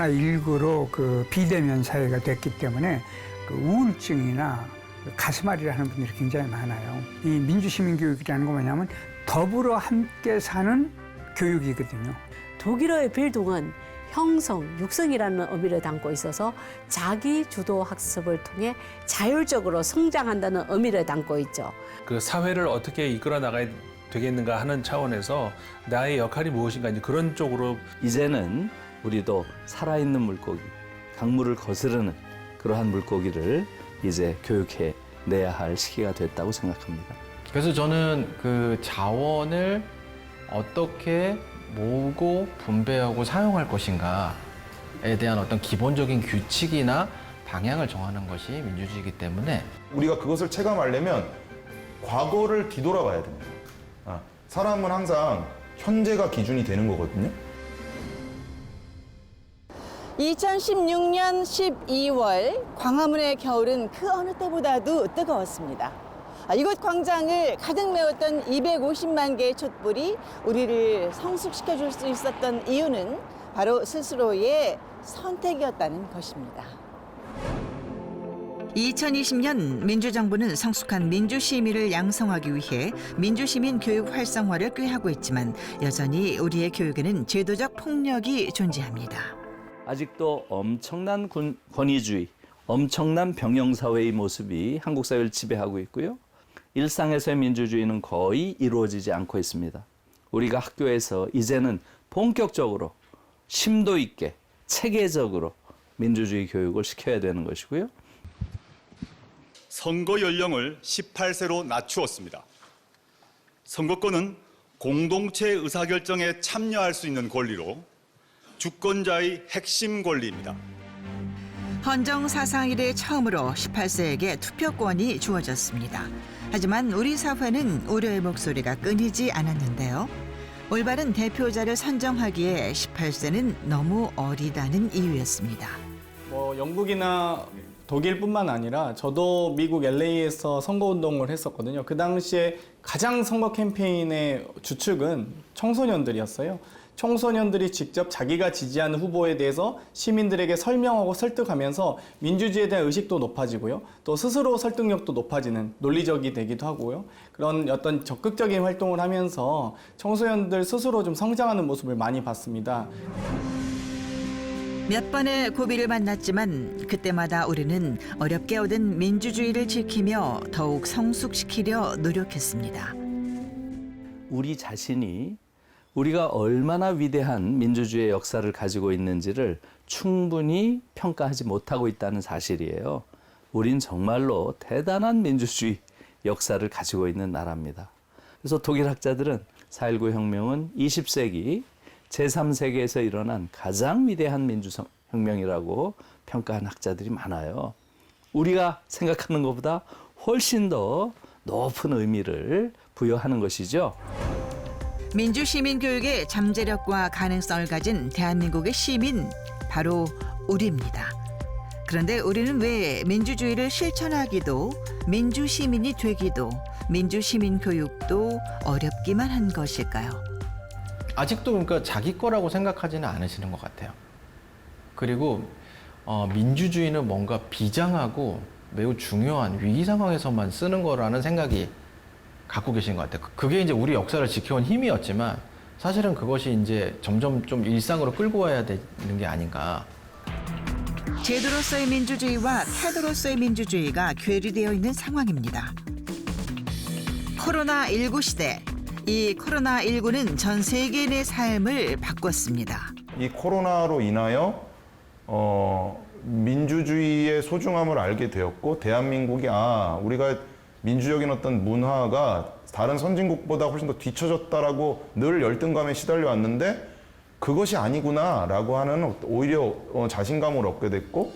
코로나19로 그 비대면 사회가 됐기 때문에 그 우울증이나 가슴앓이를 하는 분들이 굉장히 많아요. 이 민주시민교육이라는 건 뭐냐면 더불어 함께 사는 교육이거든요. 독일어의 빌둥은 형성, 육성이라는 의미를 담고 있어서 자기 주도 학습을 통해 자율적으로 성장한다는 의미를 담고 있죠. 그 사회를 어떻게 이끌어 나가야 되겠는가 하는 차원에서 나의 역할이 무엇인가 이제 그런 쪽으로 이제는 우리도 살아있는 물고기, 강물을 거스르는 그러한 물고기를 이제 교육해 내야 할 시기가 됐다고 생각합니다. 그래서 저는 그 자원을 어떻게 모으고 분배하고 사용할 것인가에 대한 어떤 기본적인 규칙이나 방향을 정하는 것이 민주주의이기 때문에 우리가 그것을 체감하려면 과거를 뒤돌아봐야 됩니다. 사람은 항상 현재가 기준이 되는 거거든요. 2016년 12월 광화문의 겨울은 그 어느 때보다도 뜨거웠습니다. 이곳 광장을 가득 메웠던 250만 개의 촛불이 우리를 성숙시켜줄 수 있었던 이유는 바로 스스로의 선택이었다는 것입니다. 2020년 민주정부는 성숙한 민주시민을 양성하기 위해 민주시민 교육 활성화를 꾀하고 있지만 여전히 우리의 교육에는 제도적 폭력이 존재합니다. 아직도 엄청난 권위주의, 엄청난 병영사회의 모습이 한국 사회를 지배하고 있고요. 일상에서의 민주주의는 거의 이루어지지 않고 있습니다. 우리가 학교에서 이제는 본격적으로 심도 있게 체계적으로 민주주의 교육을 시켜야 되는 것이고요. 선거 연령을 18세로 낮추었습니다. 선거권은 공동체 의사결정에 참여할 수 있는 권리로 주권자의 핵심 권리입니다. 헌정 사상 이래 처음으로 18세에게 투표권이 주어졌습니다. 하지만 우리 사회는 우려의 목소리가 끊이지 않았는데요. 올바른 대표자를 선정하기에 18세는 너무 어리다는 이유였습니다. 영국이나 독일뿐만 아니라 저도 미국 LA에서 선거운동을 했었거든요. 그 당시에 가장 선거 캠페인의 주축은 청소년들이었어요. 청소년들이 직접 자기가 지지하는 후보에 대해서 시민들에게 설명하고 설득하면서 민주주의에 대한 의식도 높아지고요. 또 스스로 설득력도 높아지는 논리적이 되기도 하고요. 그런 어떤 적극적인 활동을 하면서 청소년들 스스로 좀 성장하는 모습을 많이 봤습니다. 몇 번의 고비를 만났지만 그때마다 우리는 어렵게 얻은 민주주의를 지키며 더욱 성숙시키려 노력했습니다. 우리 자신이 우리가 얼마나 위대한 민주주의의 역사를 가지고 있는지를 충분히 평가하지 못하고 있다는 사실이에요. 우린 정말로 대단한 민주주의 역사를 가지고 있는 나라입니다. 그래서 독일 학자들은 4.19 혁명은 20세기 제3세계에서 일어난 가장 위대한 민주혁명이라고 평가한 학자들이 많아요. 우리가 생각하는 것보다 훨씬 더 높은 의미를 부여하는 것이죠. 민주시민 교육의 잠재력과 가능성을 가진 대한민국의 시민, 바로 우리입니다. 그런데 우리는 왜 민주주의를 실천하기도, 민주시민이 되기도, 민주시민 교육도 어렵기만 한 것일까요? 아직도 그러니까 자기 거라고 생각하지는 않으시는 것 같아요. 그리고 민주주의는 뭔가 비장하고 매우 중요한 위기 상황에서만 쓰는 거라는 생각이 갖고 계신 것 같아요. 그게 이제 우리 역사를 지켜온 힘이었지만 사실은 그것이 이제 점점 좀 일상으로 끌고 와야 되는 게 아닌가. 제도로서의 민주주의와 태도로서의 민주주의가 괴리되어 있는 상황입니다. 코로나19 시대, 이 코로나19는 전 세계인의 삶을 바꿨습니다. 이 코로나로 인하여 민주주의의 소중함을 알게 되었고 대한민국이 우리가 민주적인 어떤 문화가 다른 선진국보다 훨씬 더 뒤처졌다라고 늘 열등감에 시달려 왔는데 그것이 아니구나라고 하는 오히려 자신감을 얻게 됐고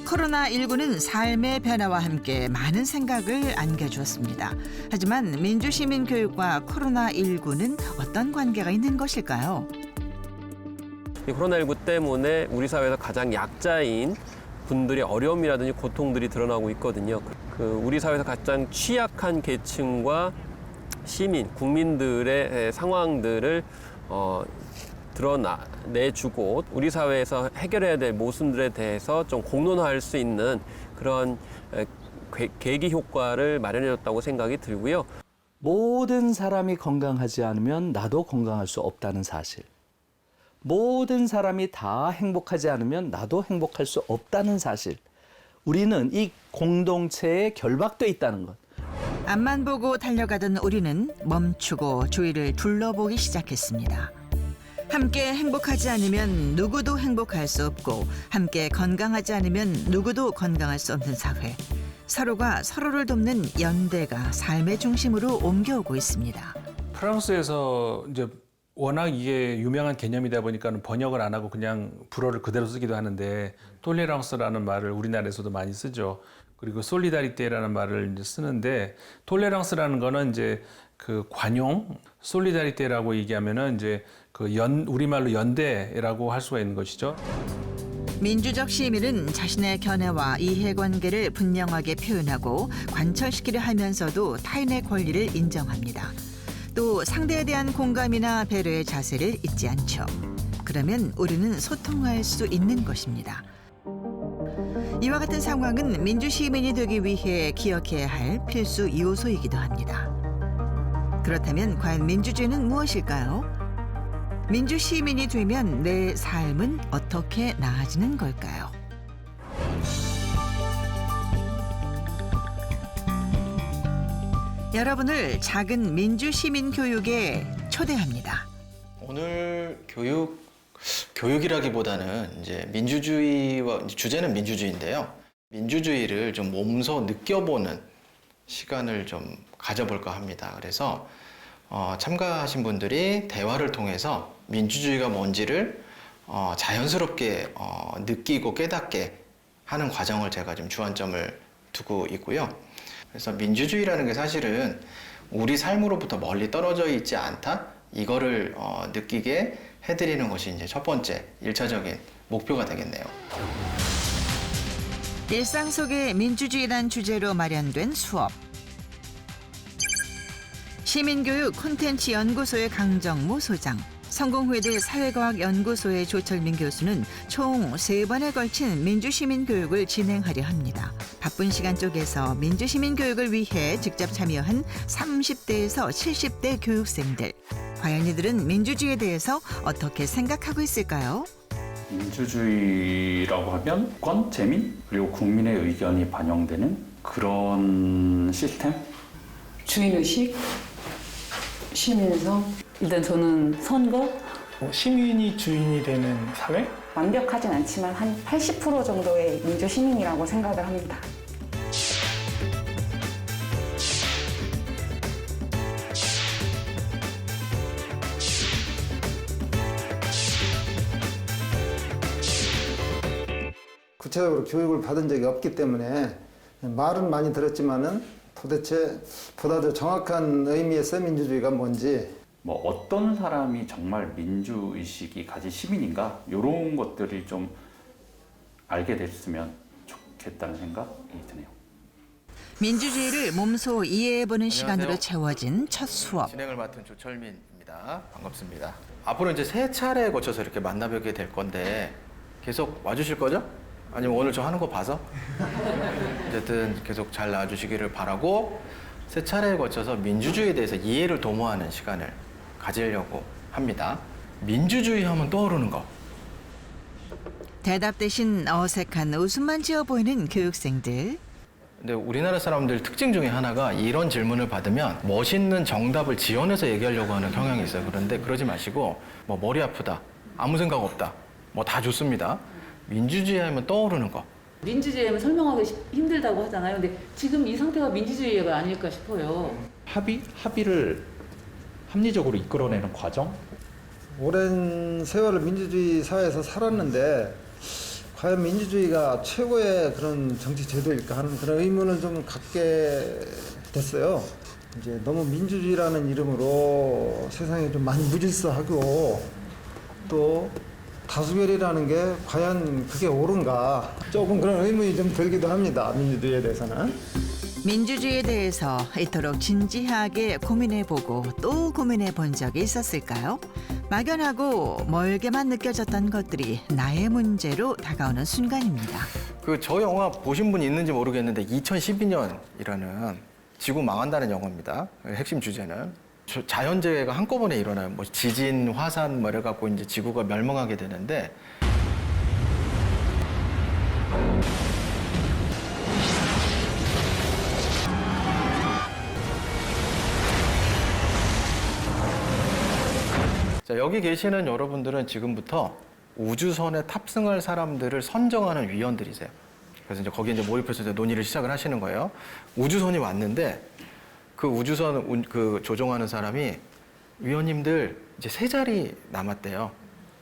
코로나19는 삶의 변화와 함께 많은 생각을 안겨주었습니다. 하지만 민주시민 교육과 코로나19는 어떤 관계가 있는 것일까요? 이 코로나19 때문에 우리 사회에서 가장 약자인 분들의 어려움이라든지 고통들이 드러나고 있거든요. 우리 사회에서 가장 취약한 계층과 시민, 국민들의 상황들을 드러내주고 우리 사회에서 해결해야 될 모순들에 대해서 좀 공론화할 수 있는 그런 계기 효과를 마련해줬다고 생각이 들고요. 모든 사람이 건강하지 않으면 나도 건강할 수 없다는 사실. 모든 사람이 다 행복하지 않으면 나도 행복할 수 없다는 사실. 우리는 이 공동체에 결박돼 있다는 것. 앞만 보고 달려가던 우리는 멈추고 주위를 둘러보기 시작했습니다. 함께 행복하지 않으면 누구도 행복할 수 없고 함께 건강하지 않으면 누구도 건강할 수 없는 사회. 서로가 서로를 돕는 연대가 삶의 중심으로 옮겨오고 있습니다. 프랑스에서 이제 워낙 이게 유명한 개념이다 보니까 번역을 안 하고 그냥 불어를 그대로 쓰기도 하는데 톨레랑스라는 말을 우리나라에서도 많이 쓰죠. 그리고 솔리다리테라는 말을 이제 쓰는데 톨레랑스라는 거는 이제 그 관용, 솔리다리테라고 얘기하면은 이제 그 우리말로 연대라고 할 수가 있는 것이죠. 민주적 시민은 자신의 견해와 이해관계를 분명하게 표현하고 관철시키려 하면서도 타인의 권리를 인정합니다. 또 상대에 대한 공감이나 배려의 자세를 잊지 않죠. 그러면 우리는 소통할 수 있는 것입니다. 이와 같은 상황은 민주시민이 되기 위해 기억해야 할 필수 요소이기도 합니다. 그렇다면 과연 민주주의는 무엇일까요? 민주시민이 되면 내 삶은 어떻게 나아지는 걸까요? 여러분을 작은 민주시민 교육에 초대합니다. 오늘 교육이라기보다는 이제 민주주의와 주제는 민주주의인데요. 민주주의를 좀 몸소 느껴보는 시간을 좀 가져볼까 합니다. 그래서 참가하신 분들이 대화를 통해서 민주주의가 뭔지를 자연스럽게 느끼고 깨닫게 하는 과정을 제가 좀 주안점을 두고 있고요. 그래서 민주주의라는 게 사실은 우리 삶으로부터 멀리 떨어져 있지 않다? 이거를 느끼게 해드리는 것이 이제 첫 번째, 1차적인 목표가 되겠네요. 일상 속의 민주주의란 주제로 마련된 수업. 시민교육 콘텐츠 연구소의 강정무 소장, 성공회대 사회과학연구소의 조철민 교수는 총 3번에 걸친 민주시민 교육을 진행하려 합니다. 바쁜 시간 쪽에서 민주시민 교육을 위해 직접 참여한 30대에서 70대 교육생들. 과연 이들은 민주주의에 대해서 어떻게 생각하고 있을까요? 민주주의라고 하면 권, 재민, 그리고 국민의 의견이 반영되는 그런 시스템? 주인의식, 시민성, 일단 저는 선거. 시민이 주인이 되는 사회? 완벽하진 않지만 한 80% 정도의 민주시민이라고 생각을 합니다. 구체적으로 교육을 받은 적이 없기 때문에 말은 많이 들었지만은 도대체 보다 더 정확한 의미에서 민주주의가 뭔지, 뭐 어떤 사람이 정말 민주의식이 가진 시민인가 이런 것들을 좀 알게 됐으면 좋겠다는 생각이 드네요. 민주주의를 몸소 이해해보는 시간으로 채워진 첫 수업. 진행을 맡은 조철민입니다. 반갑습니다. 앞으로 이제 3차례에 거쳐서 이렇게 만나뵙게 될 건데 계속 와주실 거죠? 아니면 오늘 저 하는 거 봐서? 어쨌든 계속 잘 나와주시기를 바라고 3차례에 거쳐서 민주주의에 대해서 이해를 도모하는 시간을 가지려고 합니다. 민주주의 하면 떠오르는 거. 대답 대신 어색한 웃음만 지어 보이는 교육생들. 근데 우리나라 사람들 특징 중에 하나가 이런 질문을 받으면 멋있는 정답을 지어내서 얘기하려고 하는 경향이 있어요. 그런데 그러지 마시고 뭐 머리 아프다, 아무 생각 없다, 뭐 다 좋습니다. 민주주의 하면 떠오르는 거. 민주주의 하면 설명하기 힘들다고 하잖아요. 근데 지금 이 상태가 민주주의가 아닐까 싶어요. 합의를 합리적으로 이끌어내는 과정? 오랜 세월을 민주주의 사회에서 살았는데 과연 민주주의가 최고의 그런 정치 제도일까 하는 그런 의문을 좀 갖게 됐어요. 이제 너무 민주주의라는 이름으로 세상에 좀 많이 무질서하고 또 다수결이라는 게 과연 그게 옳은가 조금 그런 의문이 좀 들기도 합니다. 민주주의에 대해서는. 민주주의에 대해서 이토록 진지하게 고민해보고 또 고민해본 적이 있었을까요? 막연하고 멀게만 느껴졌던 것들이 나의 문제로 다가오는 순간입니다. 저 영화 보신 분 있는지 모르겠는데 2012년이라는 지구 망한다는 영화입니다. 핵심 주제는 자연재해가 한꺼번에 일어나요. 뭐 지진, 화산 뭐 이래갖고 이제 지구가 멸망하게 되는데 자, 여기 계시는 여러분들은 지금부터 우주선에 탑승할 사람들을 선정하는 위원들이세요. 그래서 이제 거기에 이제 모입해서 이제 논의를 시작을 하시는 거예요. 우주선이 왔는데 그 우주선 조종하는 사람이 위원님들 이제 3자리 남았대요.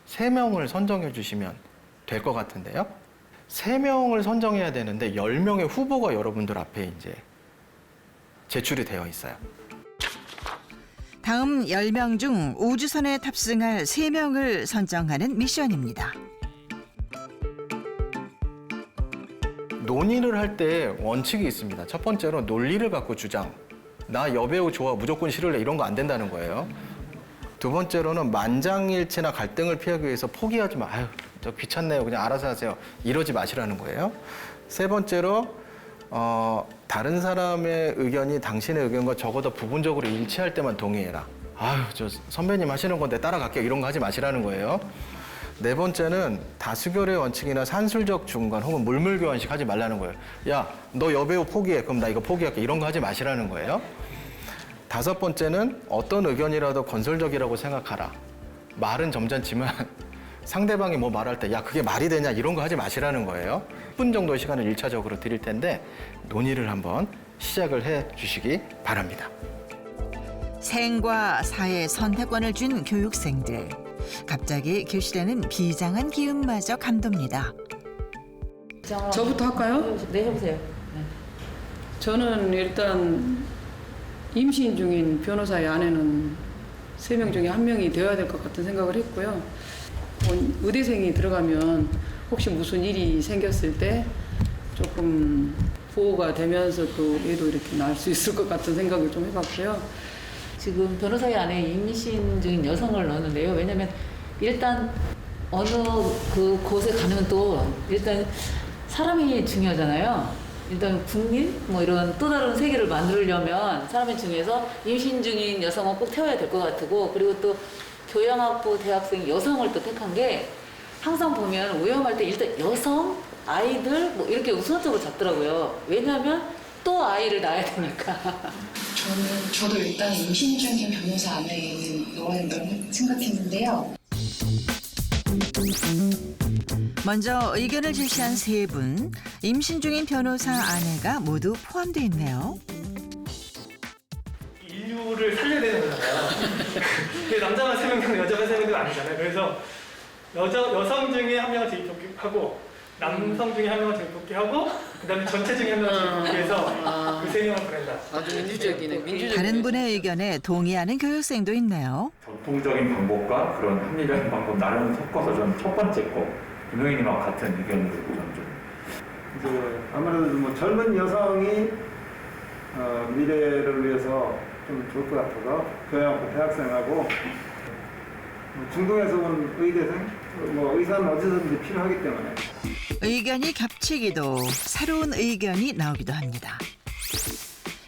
3명을 선정해 주시면 될 것 같은데요. 3명을 선정해야 되는데 10명의 후보가 여러분들 앞에 이제 제출이 되어 있어요. 다음 10명 중 우주선에 탑승할 3명을 선정하는 미션입니다. 논의를 할 때 원칙이 있습니다. 첫 번째로 논리를 갖고 주장. 나 여배우 좋아, 무조건 싫을래 이런 거 안 된다는 거예요. 두 번째로는 만장일치나 갈등을 피하기 위해서 포기하지 마. 아유, 저 귀찮네요. 그냥 알아서 하세요. 이러지 마시라는 거예요. 세 번째로 다른 사람의 의견이 당신의 의견과 적어도 부분적으로 일치할 때만 동의해라. 아유, 저 선배님 하시는 건데 따라갈게요. 이런 거 하지 마시라는 거예요. 네 번째는 다수결의 원칙이나 산술적 중간 혹은 물물교환식 하지 말라는 거예요. 야, 너 여배우 포기해. 그럼 나 이거 포기할게. 이런 거 하지 마시라는 거예요. 다섯 번째는 어떤 의견이라도 건설적이라고 생각하라. 말은 점잖지만 상대방이 뭐 말할 때 야, 그게 말이 되냐 이런 거 하지 마시라는 거예요. 10분 정도의 시간을 1차적으로 드릴 텐데 논의를 한번 시작을 해 주시기 바랍니다. 생과 사의 선택권을 준 교육생들. 갑자기 교실에는 비장한 기운마저 감돕니다. 저부터 할까요? 네, 해보세요. 저는 일단 임신 중인 변호사의 아내는 3명 중에 1명이 되어야 될 것 같은 생각을 했고요. 의대생이 들어가면 혹시 무슨 일이 생겼을 때 조금 보호가 되면서 또 애도 이렇게 낳을 수 있을 것 같은 생각을 좀 해봤고요. 지금 변호사의 안에 임신 중인 여성을 넣었는데요. 왜냐면 일단 어느 곳에 가면 또 일단 사람이 중요하잖아요. 일단 국민 뭐 이런 또 다른 세계를 만들려면 사람이 중요해서 임신 중인 여성은 꼭 태워야 될 것 같고, 그리고 또 교양학부 대학생 여성을 또 택한 게 항상 보면 오염할 때 일단 여성, 아이들 뭐 이렇게 우선적으로 잡더라고요. 왜냐하면 또 아이를 낳아야 되니까. 저도 일단 임신 중인 변호사 아내를 넣어야 된다고 생각했는데요. 먼저 의견을 제시한 3분. 임신 중인 변호사 아내가 모두 포함되어 있네요. 인류를 살려야 되는 거잖아요. 남자만 3명, 여자만 3명도 아니잖아요. 그래서 여성 중에 1명을 재입복귀하고 남성 중에 1명을 재입복귀하고 그다음에 전체 중에 1명을 재입복귀해서 그 3명을 보낸다. 아주 민주적이네. 다른 분의 의견에 동의하는 교육생도 있네요. 전통적인 방법과 그런 합리적인 방법 나름 섞어서 저는 첫 번째 거 김용희님하고 같은 의견으로 저는 좀 이제 아무래도 뭐 젊은 여성이 미래를 위해서 좀 좋을 것 같아서 교양학부 대학생하고 중동에서 온 의대생, 뭐 의사는 어디서든지 필요하기 때문에 의견이 겹치기도 새로운 의견이 나오기도 합니다.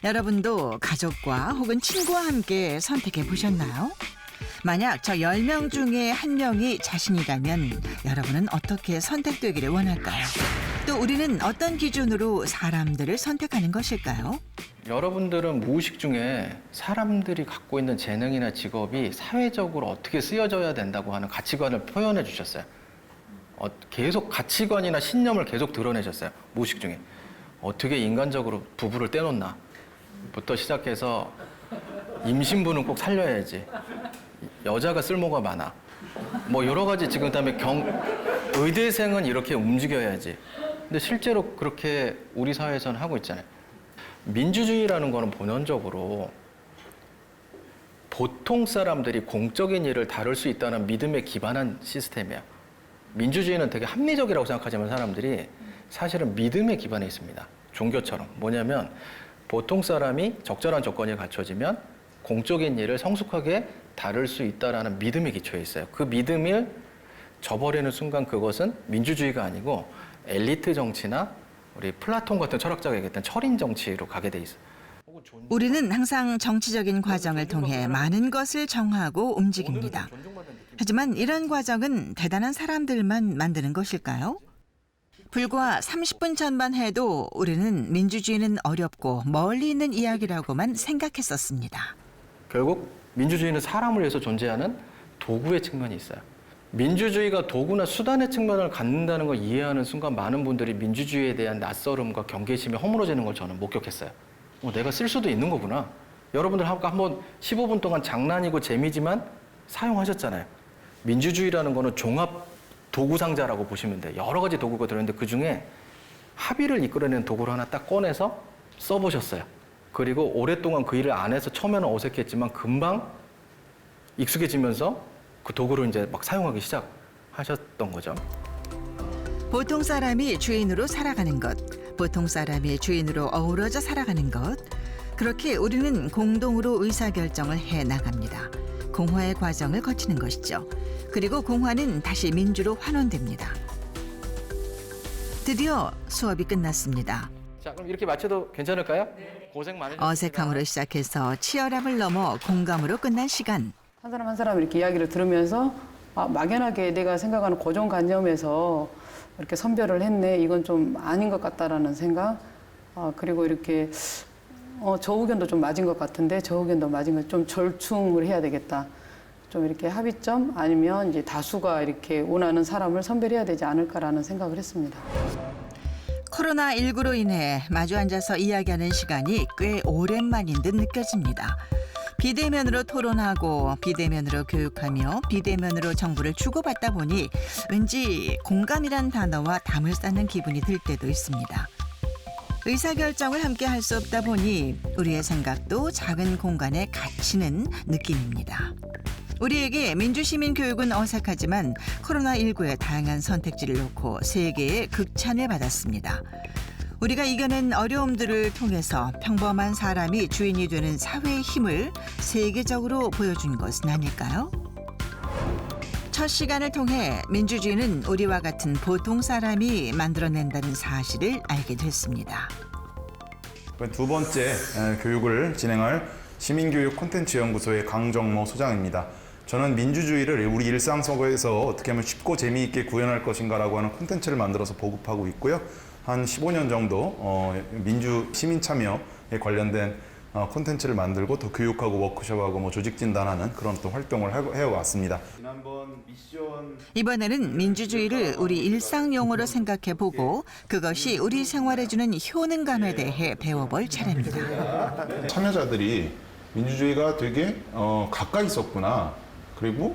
여러분도 가족과 혹은 친구와 함께 선택해 보셨나요? 만약 저 10명 중에 1명이 자신이라면 여러분은 어떻게 선택되기를 원할까요? 또 우리는 어떤 기준으로 사람들을 선택하는 것일까요? 여러분들은 무의식 중에 사람들이 갖고 있는 재능이나 직업이 사회적으로 어떻게 쓰여져야 된다고 하는 가치관을 표현해 주셨어요. 계속 가치관이나 신념을 계속 드러내셨어요. 무의식 중에. 어떻게 인간적으로 부부를 떼놓나 부터 시작해서 임신부는 꼭 살려야지. 여자가 쓸모가 많아. 뭐 여러 가지 지금 그다음에 의대생은 이렇게 움직여야지. 근데 실제로 그렇게 우리 사회에서는 하고 있잖아요. 민주주의라는 거는 본원적으로 보통 사람들이 공적인 일을 다룰 수 있다는 믿음에 기반한 시스템이야. 민주주의는 되게 합리적이라고 생각하지만 사람들이 사실은 믿음에 기반해 있습니다. 종교처럼. 뭐냐면 보통 사람이 적절한 조건이 갖춰지면 공적인 일을 성숙하게 다룰 수 있다라는 믿음이 기초해 있어요. 그 믿음을 저버리는 순간 그것은 민주주의가 아니고 엘리트 정치나 우리 플라톤 같은 철학자가 얘기했던 철인 정치로 가게 돼 있어요. 우리는 항상 정치적인 과정을 통해 많은 것을 정하고 움직입니다. 하지만 이런 과정은 대단한 사람들만 만드는 것일까요? 불과 30분 전만 해도 우리는 민주주의는 어렵고 멀리 있는 이야기라고만 생각했었습니다. 결국 민주주의는 사람을 위해서 존재하는 도구의 측면이 있어요. 민주주의가 도구나 수단의 측면을 갖는다는 걸 이해하는 순간 많은 분들이 민주주의에 대한 낯설음과 경계심이 허물어지는 걸 저는 목격했어요. 내가 쓸 수도 있는 거구나. 여러분들 한번 15분 동안 장난이고 재미지만 사용하셨잖아요. 민주주의라는 거는 종합 도구 상자라고 보시면 돼요. 여러 가지 도구가 들어있는데 그중에 합의를 이끌어내는 도구를 하나 딱 꺼내서 써보셨어요. 그리고 오랫동안 그 일을 안 해서 처음에는 어색했지만 금방 익숙해지면서 그 도구를 이제 막 사용하기 시작하셨던 거죠. 보통 사람이 주인으로 살아가는 것, 보통 사람이 주인으로 어우러져 살아가는 것. 그렇게 우리는 공동으로 의사결정을 해 나갑니다. 공화의 과정을 거치는 것이죠. 그리고 공화는 다시 민주로 환원됩니다. 드디어 수업이 끝났습니다. 자, 그럼 이렇게 마쳐도 괜찮을까요? 네. 고생 많으셨습니다. 어색함으로 시작해서 치열함을 넘어 공감으로 끝난 시간. 한 사람 한 사람 이렇게 이야기를 들으면서 막연하게 내가 생각하는 고정관념에서 이렇게 선별을 했네. 이건 좀 아닌 것 같다라는 생각. 그리고 이렇게 저 의견도 좀 맞은 것 같은데 저 의견도 맞은 것, 좀 절충을 해야 되겠다. 좀 이렇게 합의점 아니면 이제 다수가 이렇게 원하는 사람을 선별해야 되지 않을까라는 생각을 했습니다. 코로나19로 인해 마주 앉아서 이야기하는 시간이 꽤 오랜만인 듯 느껴집니다. 비대면으로 토론하고 비대면으로 교육하며 비대면으로 정보를 주고받다 보니 왠지 공감이란 단어와 담을 쌓는 기분이 들 때도 있습니다. 의사결정을 함께 할 수 없다 보니 우리의 생각도 작은 공간에 갇히는 느낌입니다. 우리에게 민주시민 교육은 어색하지만 코로나19의 다양한 선택지를 놓고 세계의 극찬을 받았습니다. 우리가 이겨낸 어려움들을 통해서 평범한 사람이 주인이 되는 사회의 힘을 세계적으로 보여준 것은 아닐까요? 첫 시간을 통해 민주주의는 우리와 같은 보통 사람이 만들어낸다는 사실을 알게 됐습니다. 두 번째 교육을 진행할 시민교육 콘텐츠 연구소의 강정모 소장입니다. 저는 민주주의를 우리 일상 속에서 어떻게 하면 쉽고 재미있게 구현할 것인가라고 하는 콘텐츠를 만들어서 보급하고 있고요. 한 15년 정도 민주 시민 참여에 관련된 콘텐츠를 만들고 또 교육하고 워크숍하고 조직 진단하는 그런 또 활동을 해왔습니다. 이번에는 민주주의를 우리 일상 용어로 생각해보고 그것이 우리 생활에 주는 효능감에 대해 배워볼 차례입니다. 참여자들이 민주주의가 되게 가까이 있었구나. 그리고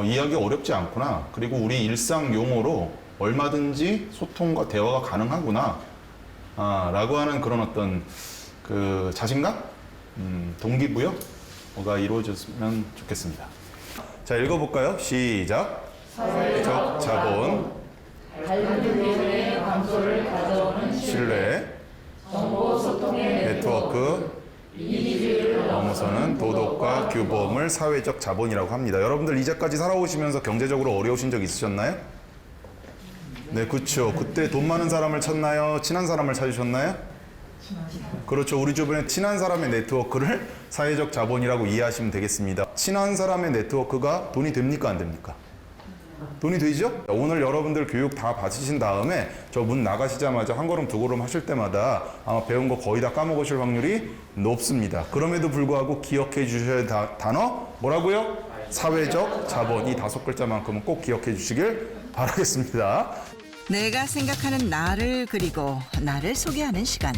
이해하기 어렵지 않구나. 그리고 우리 일상 용어로 얼마든지 소통과 대화가 가능하구나. 라고 하는 그런 어떤 그 자신감? 동기부여가 이루어졌으면 좋겠습니다. 자, 읽어볼까요? 시작. 사회적 자본, 갈등의 감소를 가져오는 신뢰, 정보 소통의 네트워크, 이기주의를 넘어서는 도덕과 규범을 사회적 자본이라고 합니다. 여러분들 이제까지 살아오시면서 경제적으로 어려우신 적 있으셨나요? 네, 그렇죠. 그때 돈 많은 사람을 찾나요? 친한 사람을 찾으셨나요? 그렇죠. 우리 주변에 친한 사람의 네트워크를 사회적 자본이라고 이해하시면 되겠습니다. 친한 사람의 네트워크가 돈이 됩니까? 안 됩니까? 돈이 되죠? 오늘 여러분들 교육 다 받으신 다음에 저 문 나가시자마자 한 걸음 두 걸음 하실 때마다 아마 배운 거 거의 다 까먹으실 확률이 높습니다. 그럼에도 불구하고 기억해 주셔야 할 단어 뭐라고요? 사회적 자본. 이 5글자만큼은 꼭 기억해 주시길 바라겠습니다. 내가 생각하는 나를 그리고 나를 소개하는 시간.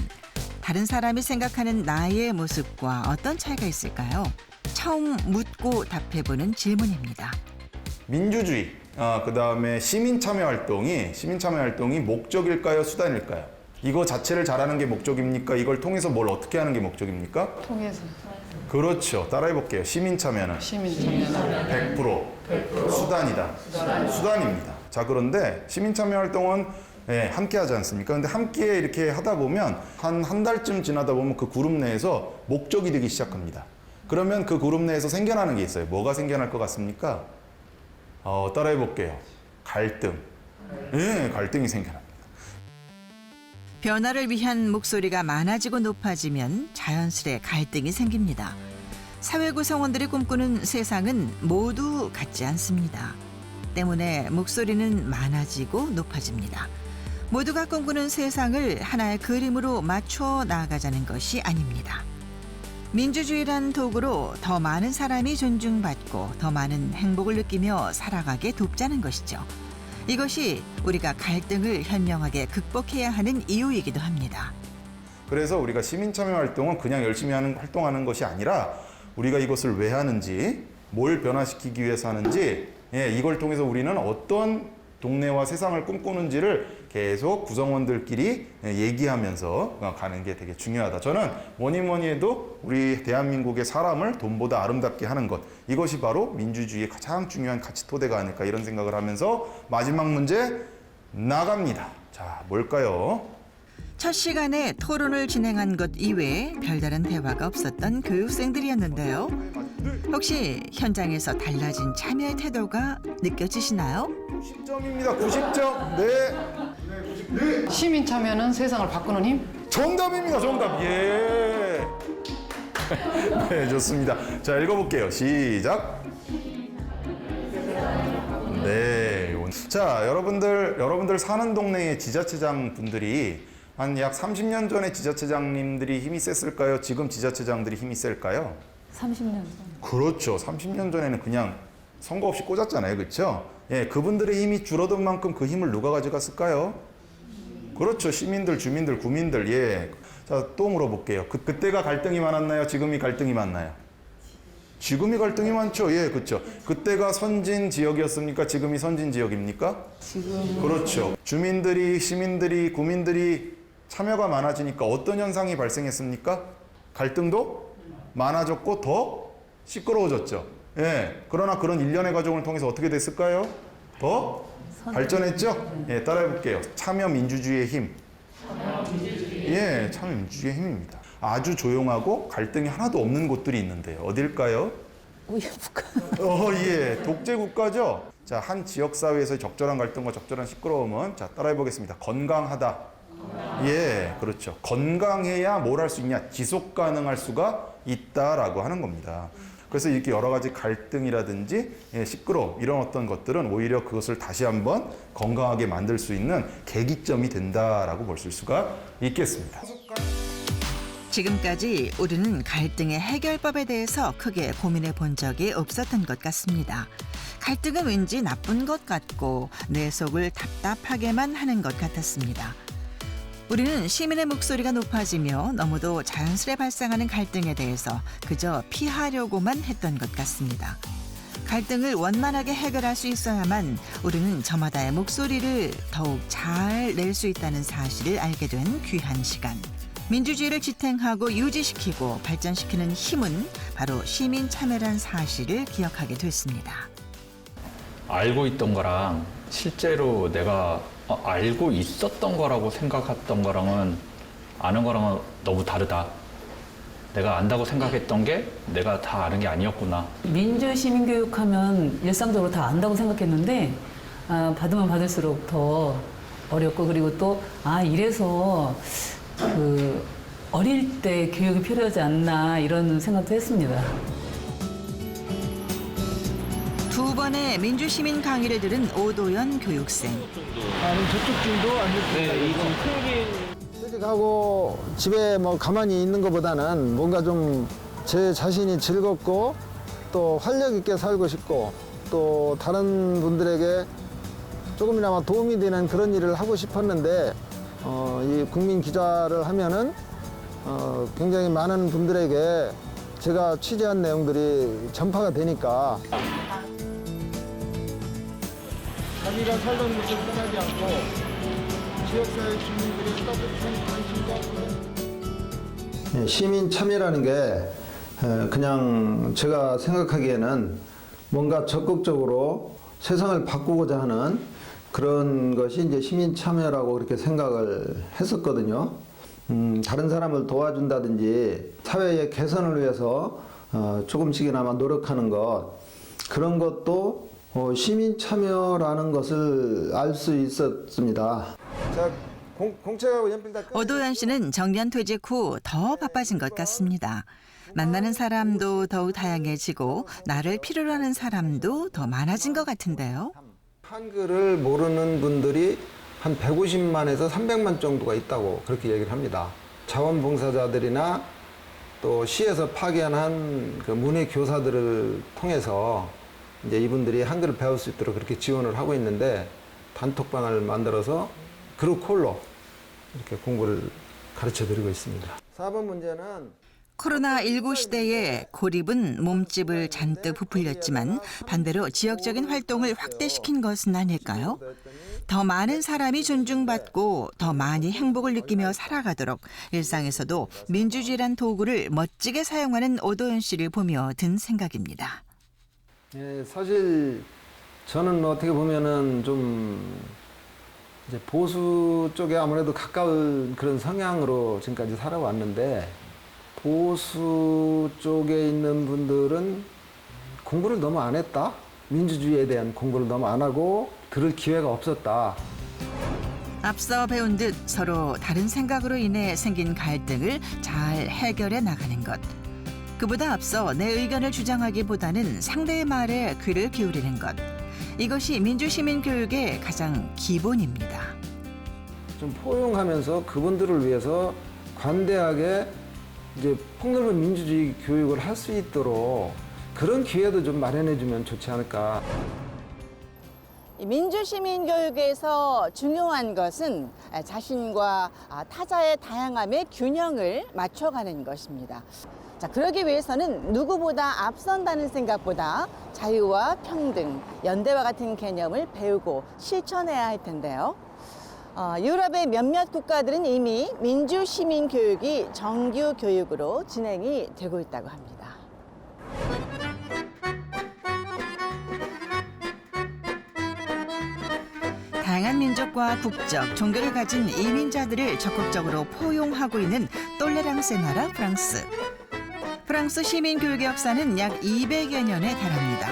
다른 사람이 생각하는 나의 모습과 어떤 차이가 있을까요? 처음 묻고 답해보는 질문입니다. 민주주의, 그다음에 시민참여 활동이 목적일까요? 수단일까요? 이거 자체를 잘하는 게 목적입니까? 이걸 통해서 뭘 어떻게 하는 게 목적입니까? 통해서. 그렇죠. 따라해볼게요. 시민참여는 100% 수단이다. 수단입니다. 자, 그런데 시민참여 활동은 예, 함께 하지 않습니까? 근데 함께 이렇게 하다 보면 한 달쯤 지나다 보면 그 그룹 내에서 목적이 되기 시작합니다. 그러면 그 그룹 내에서 생겨나는 게 있어요. 뭐가 생겨날 것 같습니까? 따라해 볼게요. 갈등. 예, 갈등이 생겨납니다. 변화를 위한 목소리가 많아지고 높아지면 자연스레 갈등이 생깁니다. 사회 구성원들이 꿈꾸는 세상은 모두 같지 않습니다. 때문에 목소리는 많아지고 높아집니다. 모두가 꿈꾸는 세상을 하나의 그림으로 맞춰 나아가자는 것이 아닙니다. 민주주의란 도구로 더 많은 사람이 존중받고 더 많은 행복을 느끼며 살아가게 돕자는 것이죠. 이것이 우리가 갈등을 현명하게 극복해야 하는 이유이기도 합니다. 그래서 우리가 시민참여 활동은 그냥 열심히 활동하는 것이 아니라 우리가 이것을 왜 하는지, 뭘 변화시키기 위해서 하는지, 이걸 통해서 우리는 어떤 동네와 세상을 꿈꾸는지를 계속 구성원들끼리 얘기하면서 가는 게 되게 중요하다. 저는 뭐니 해도 우리 대한민국의 사람을 돈보다 아름답게 하는 것, 이것이 바로 민주주의의 가장 중요한 가치 토대가 아닐까 이런 생각을 하면서 마지막 문제 나갑니다. 자, 뭘까요? 첫 시간에 토론을 진행한 것 이외에 별다른 대화가 없었던 교육생들이었는데요. 혹시 현장에서 달라진 참여의 태도가 느껴지시나요? 90점입니다. 90점. 네. 시민 참여는 세상을 바꾸는 힘? 정답입니다. 정답. 예. 네, 좋습니다. 자, 읽어볼게요. 시작. 네. 자, 여러분들 사는 동네의 지자체장 분들이 한 약 30년 전에 지자체장님들이 힘이 셌을까요? 지금 지자체장들이 힘이 셀까요? 30년 전. 그렇죠. 30년 전에는 그냥 선거 없이 꽂았잖아요. 그렇죠? 예, 그분들의 힘이 줄어든 만큼 그 힘을 누가 가져갔을까요? 그렇죠. 시민들, 주민들, 구민들. 예. 자, 또 물어볼게요. 그때가 갈등이 많았나요? 지금이 갈등이 많나요? 지금이 갈등이 많죠. 예, 그렇죠. 그때가 선진 지역이었습니까? 지금이 선진 지역입니까? 지금. 그렇죠. 주민들이, 시민들이, 구민들이 참여가 많아지니까 어떤 현상이 발생했습니까? 갈등도 많아졌고 더 시끄러워졌죠. 예. 그러나 그런 일련의 과정을 통해서 어떻게 됐을까요? 더 발전했죠? 예, 따라해 볼게요. 참여 민주주의의 힘. 예, 참여 민주주의의 힘입니다. 아주 조용하고 갈등이 하나도 없는 곳들이 있는데요. 어딜까요? 우유국가. 예, 독재 국가죠. 자, 한 지역 사회에서의 적절한 갈등과 적절한 시끄러움은 자, 따라해 보겠습니다. 건강하다. 예, 그렇죠. 건강해야 뭘 할 수 있냐? 지속 가능할 수가 있다라고 하는 겁니다. 그래서 이렇게 여러 가지 갈등이라든지 시끄러움 이런 어떤 것들은 오히려 그것을 다시 한번 건강하게 만들 수 있는 계기점이 된다라고 볼 수가 있겠습니다. 지금까지 우리는 갈등의 해결법에 대해서 크게 고민해 본 적이 없었던 것 같습니다. 갈등은 왠지 나쁜 것 같고 내 속을 답답하게만 하는 것 같았습니다. 우리는 시민의 목소리가 높아지며 너무도 자연스레 발생하는 갈등에 대해서 그저 피하려고만 했던 것 같습니다. 갈등을 원만하게 해결할 수 있어야만 우리는 저마다의 목소리를 더욱 잘 낼 수 있다는 사실을 알게 된 귀한 시간. 민주주의를 지탱하고 유지시키고 발전시키는 힘은 바로 시민 참여란 사실을 기억하게 됐습니다. 알고 있던 거랑 실제로 내가 알고 있었던 거라고 생각했던 거랑은 아는 거랑은 너무 다르다. 내가 안다고 생각했던 게 내가 다 아는 게 아니었구나. 민주 시민 교육하면 일상적으로 다 안다고 생각했는데 받으면 받을수록 더 어렵고 그리고 또 이래서 그 어릴 때 교육이 필요하지 않나 이런 생각도 했습니다. 두 번의 민주시민 강의를 들은 오도연 교육생. 저쪽 줄도 안 좋습니다. 네, 이건 크게 퇴직하고 집에 뭐 가만히 있는 것보다는 뭔가 좀 제 자신이 즐겁고 또 활력 있게 살고 싶고 또 다른 분들에게 조금이나마 도움이 되는 그런 일을 하고 싶었는데 이 국민 기자를 하면은 굉장히 많은 분들에게 제가 취재한 내용들이 전파가 되니까 자기가 살던 곳을 떠나지 않고 지역사회 주민들의 따뜻한 관심과 시민 참여라는 게 그냥 제가 생각하기에는 뭔가 적극적으로 세상을 바꾸고자 하는 그런 것이 이제 시민 참여라고 그렇게 생각을 했었거든요. 다른 사람을 도와준다든지 사회의 개선을 위해서 조금씩이나마 노력하는 것, 그런 것도 시민 참여라는 것을 알 수 있었습니다. 자, 공책하고 연필 다 오도현 씨는 정년 퇴직 후 더 바빠진 것 같습니다. 만나는 사람도 더욱 다양해지고 나를 필요로 하는 사람도 더 많아진 것 같은데요. 한글을 모르는 분들이 한 150만에서 300만 정도가 있다고 그렇게 얘기를 합니다. 자원봉사자들이나 또 시에서 파견한 그 문예 교사들을 통해서 이제 이분들이 한글을 배울 수 있도록 그렇게 지원을 하고 있는데, 단톡방을 만들어서 그룹 콜로 이렇게 공부를 가르쳐 드리고 있습니다. 4번 문제는 코로나19 시대에 고립은 몸집을 잔뜩 부풀렸지만 반대로 지역적인 활동을 확대시킨 것은 아닐까요? 더 많은 사람이 존중받고 더 많이 행복을 느끼며 살아가도록 일상에서도 민주주의란 도구를 멋지게 사용하는 오도현 씨를 보며 든 생각입니다. 예, 사실 저는 어떻게 보면은 좀 이제 보수 쪽에 아무래도 가까운 그런 성향으로 지금까지 살아왔는데, 보수 쪽에 있는 분들은 공부를 너무 안 했다, 민주주의에 대한 공부를 너무 안 하고 들을 기회가 없었다. 앞서 배운 듯 서로 다른 생각으로 인해 생긴 갈등을 잘 해결해 나가는 것. 그보다 앞서 내 의견을 주장하기보다는 상대의 말에 귀를 기울이는 것. 이것이 민주시민 교육의 가장 기본입니다. 좀 포용하면서 그분들을 위해서 관대하게 이제 폭넓은 민주주의 교육을 할 수 있도록 그런 기회도 좀 마련해주면 좋지 않을까. 민주시민 교육에서 중요한 것은 자신과 타자의 다양함의 균형을 맞춰가는 것입니다. 자, 그러기 위해서는 누구보다 앞선다는 생각보다 자유와 평등, 연대와 같은 개념을 배우고 실천해야 할 텐데요. 유럽의 몇몇 국가들은 이미 민주시민 교육이 정규 교육으로 진행이 되고 있다고 합니다. 다양한 민족과 국적, 종교를 가진 이민자들을 적극적으로 포용하고 있는 똘레랑스의 나라 프랑스. 프랑스 시민교육의 역사는 약 200여 년에 달합니다.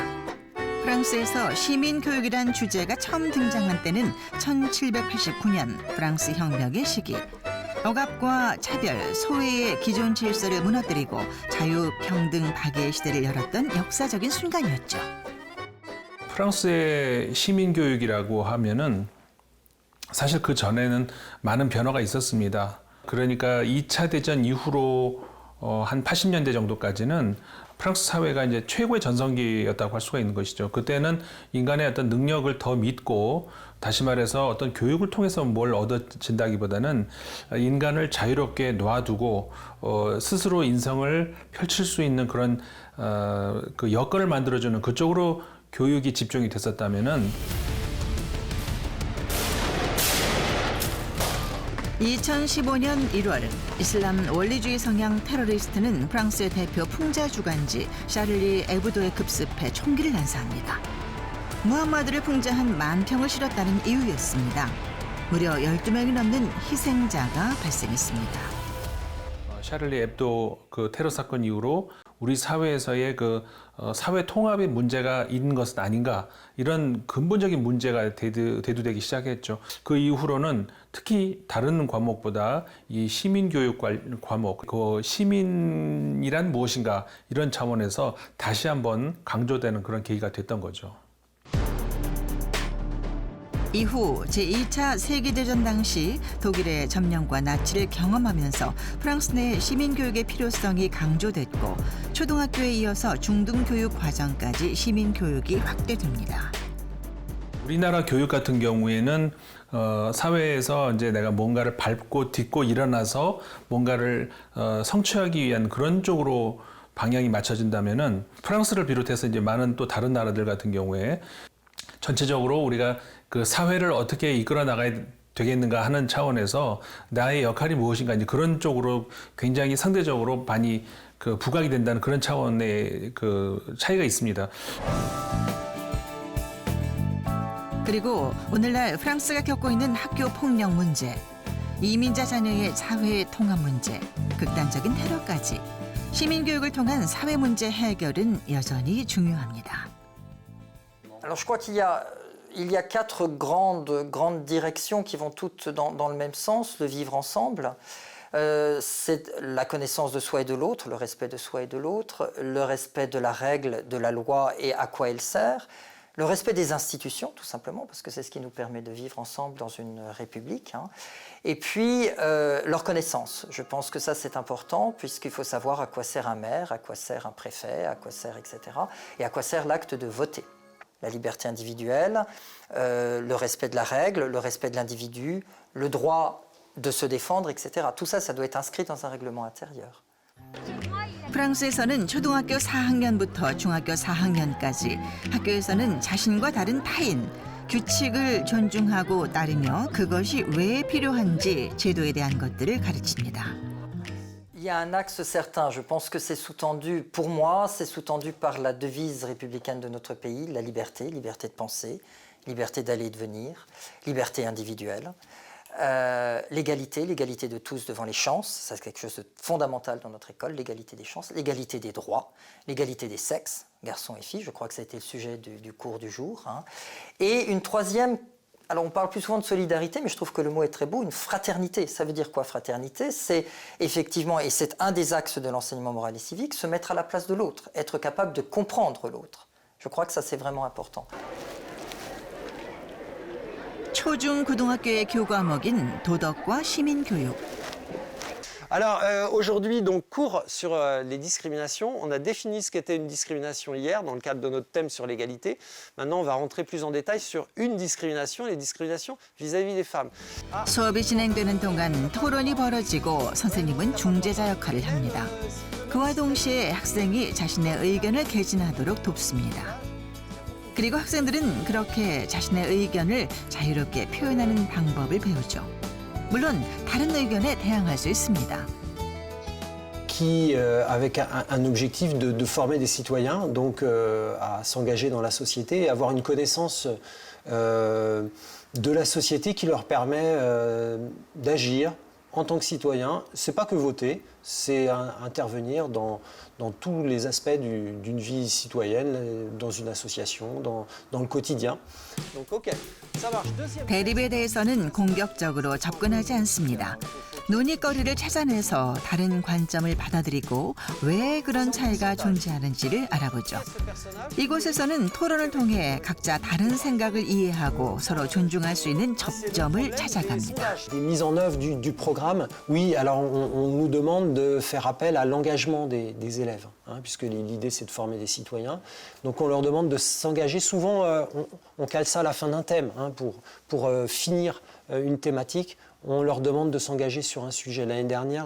프랑스에서 시민교육이란 주제가 처음 등장한 때는 1789년 프랑스 혁명의 시기. 억압과 차별, 소외의 기존 질서를 무너뜨리고 자유, 평등, 박애의 시대를 열었던 역사적인 순간이었죠. 프랑스의 시민교육이라고 하면은 사실 그 전에는 많은 변화가 있었습니다. 그러니까 2차 대전 이후로 한 80년대 정도까지는 프랑스 사회가 이제 최고의 전성기였다고 할 수가 있는 것이죠. 그때는 인간의 어떤 능력을 더 믿고, 다시 말해서 어떤 교육을 통해서 뭘 얻어진다기보다는 인간을 자유롭게 놔두고 스스로 인성을 펼칠 수 있는 그런 그 여건을 만들어주는 그쪽으로 교육이 집중이 됐었다면은 2015년 1월 이슬람 원리주의 성향 테러리스트는 프랑스의 대표 풍자 주간지 샤를리 에브도에 급습해 총기를 난사합니다. 무함마드를 풍자한 만평을 실었다는 이유였습니다. 무려 12명이 넘는 희생자가 발생했습니다. 샤를리 앱도 그 테러 사건 이후로 우리 사회에서의 그 사회 통합의 문제가 있는 것은 아닌가, 이런 근본적인 문제가 대두되기 시작했죠. 그 이후로는 특히 다른 과목보다 이 시민교육 과목, 그 시민이란 무엇인가, 이런 차원에서 다시 한번 강조되는 그런 계기가 됐던 거죠. 이후 제2차 세계대전 당시 독일의 점령과 나치를 경험하면서 프랑스 내 시민교육의 필요성이 강조됐고, 초등학교에 이어서 중등교육 과정까지 시민교육이 확대됩니다. 우리나라 교육 같은 경우에는 사회에서 이제 내가 뭔가를 밟고 딛고 일어나서 뭔가를 성취하기 위한 그런 쪽으로 방향이 맞춰진다면은, 프랑스를 비롯해서 이제 많은 또 다른 나라들 같은 경우에 전체적으로 우리가 그 사회를 어떻게 이끌어 나가야 되겠는가 하는 차원에서 나의 역할이 무엇인가, 이제 그런 쪽으로 굉장히 상대적으로 많이 그 부각이 된다는 그런 차원의 그 차이가 있습니다. 그리고 오늘날 프랑스가 겪고 있는 학교 폭력 문제, 이민자 자녀의 사회 통합 문제, 극단적인 테러까지 시민교육을 통한 사회 문제 해결은 여전히 중요합니다. Alors je crois qu'il y a quatre grandes directions qui vont toutes dans le même sens, le vivre ensemble. C'est la connaissance de soi et de l'autre, le respect de soi et de l'autre, le respect de la règle, de la loi et à quoi elle sert, le respect des institutions, tout simplement, parce que c'est ce qui nous permet de vivre ensemble dans une république. Et puis, leur connaissance. Je pense que ça, c'est important, puisqu'il faut savoir à quoi sert un maire, à quoi sert un préfet, à quoi sert, etc. Et à quoi sert l'acte de voter. La liberté individuelle, le respect de la règle, le respect de l'individu, le droit de se défendre, etc. Tout ça, ça doit être inscrit dans un règlement intérieur. 프랑스에서는 초등학교 4학년부터 중학교 4학년까지 학교에서는 자신과 다른 타인, 규칙을 존중하고 따르며 그것이 왜 필요한지 제도에 대한 것들을 가르칩니다. Il y a un axe certain, je pense que c'est sous-tendu, pour moi, c'est sous-tendu par la devise républicaine de notre pays, la liberté, liberté de penser, liberté d'aller et de venir, liberté individuelle. L'égalité, l'égalité de tous devant les chances, ça c'est quelque chose de fondamental dans notre école, l'égalité des chances, l'égalité des droits, l'égalité des sexes, garçons et filles, je crois que ça a été le sujet du cours du jour. Et une troisième, alors on parle plus souvent de solidarité, mais je trouve que le mot est très beau, une fraternité. Ça veut dire quoi, fraternité? C'est effectivement, et c'est un des axes de l'enseignement moral et civique, se mettre à la place de l'autre, être capable de comprendre l'autre. Je crois que ça c'est vraiment important. 초중 고등학교의 교과목인 도덕과 시민교육. Alors aujourd'hui, donc, cours sur les discriminations. On a défini ce qu'était une discrimination hier dans le cadre de notre thème sur l'égalité. Maintenant, on va rentrer plus en détail sur une discrimination, les discriminations vis-à-vis des femmes. 수업이 진행되는 동안 토론이 벌어지고 선생님은 중재자 역할을 합니다. 그와 동시에 학생이 자신의 의견을 개진하도록 돕습니다. 그리고 학생들은 그렇게 자신의 의견을 자유롭게 표현하는 방법을 배우죠. 물론 다른 의견에 대항할 수 있습니다. Qui, avec un objectif de former des citoyens, donc à s'engager dans la société et avoir une connaissance de la société qui leur permet d'agir en tant que citoyen. C'est pas que voter, c'est intervenir dans tous les aspects d'une vie citoyenne, dans une association, dans le quotidien. Donc ok, ça marche. Deuxième. 대립에 대해서는 공격적으로 접근하지 않습니다. 논의거리를 찾아내서 다른 관점을 받아들이고 왜 그런 차이가 존재하는지를 알아보죠. 이곳에서는 토론을 통해 각자 다른 생각을 이해하고 서로 존중할 수 있는 접점을 찾아갑니다. Des mises en œuvre du programme, oui, alors on nous demande de faire appel à l'engagement des élèves, puisque l'idée c'est de former des citoyens. Donc on leur demande de s'engager. Souvent, on cale ça à la fin d'un thème, pour finir une thématique. On leur demande de s'engager sur un sujet. L'année dernière,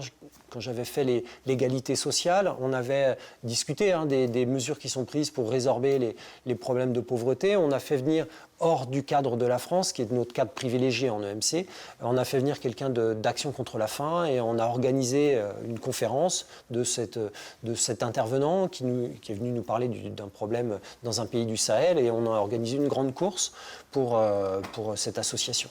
quand j'avais fait l'égalité sociale, on avait discuté des mesures qui sont prises pour résorber les problèmes de pauvreté. On a fait venir, hors du cadre de la France, qui est notre cadre privilégié en EMC, on a fait venir quelqu'un d'Action contre la faim et on a organisé une conférence de cet intervenant qui est venu nous parler d'un problème dans un pays du Sahel et on a organisé une grande course pour cette association.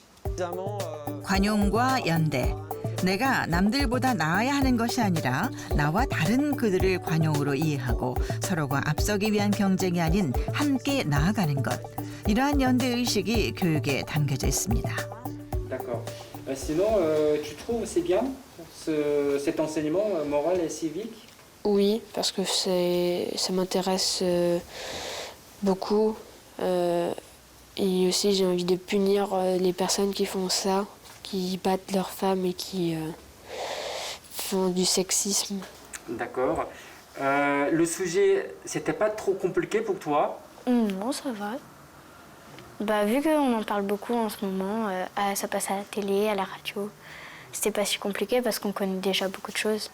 관용과 연대. 내가 남들보다 나아야 하는 것이 아니라 나와 다른 그들을 관용으로 이해하고 서로가 앞서기 위한 경쟁이 아닌 함께 나아가는 것. 이러한 연대 의식이 교육에 담겨져 있습니다. D'accord. Sinon, tu trouves c'est bien cet enseignement moral et civique? Oui, parce que ça m'intéresse beaucoup. Et aussi, j'ai envie de punir les personnes qui font ça, qui battent leurs femmes et qui font du sexisme. D'accord. Le sujet, c'était pas trop compliqué pour toi? Non, ça va. Bah, vu qu'on en parle beaucoup en ce moment, ça passe à la télé, à la radio, c'était pas si compliqué parce qu'on connaît déjà beaucoup de choses.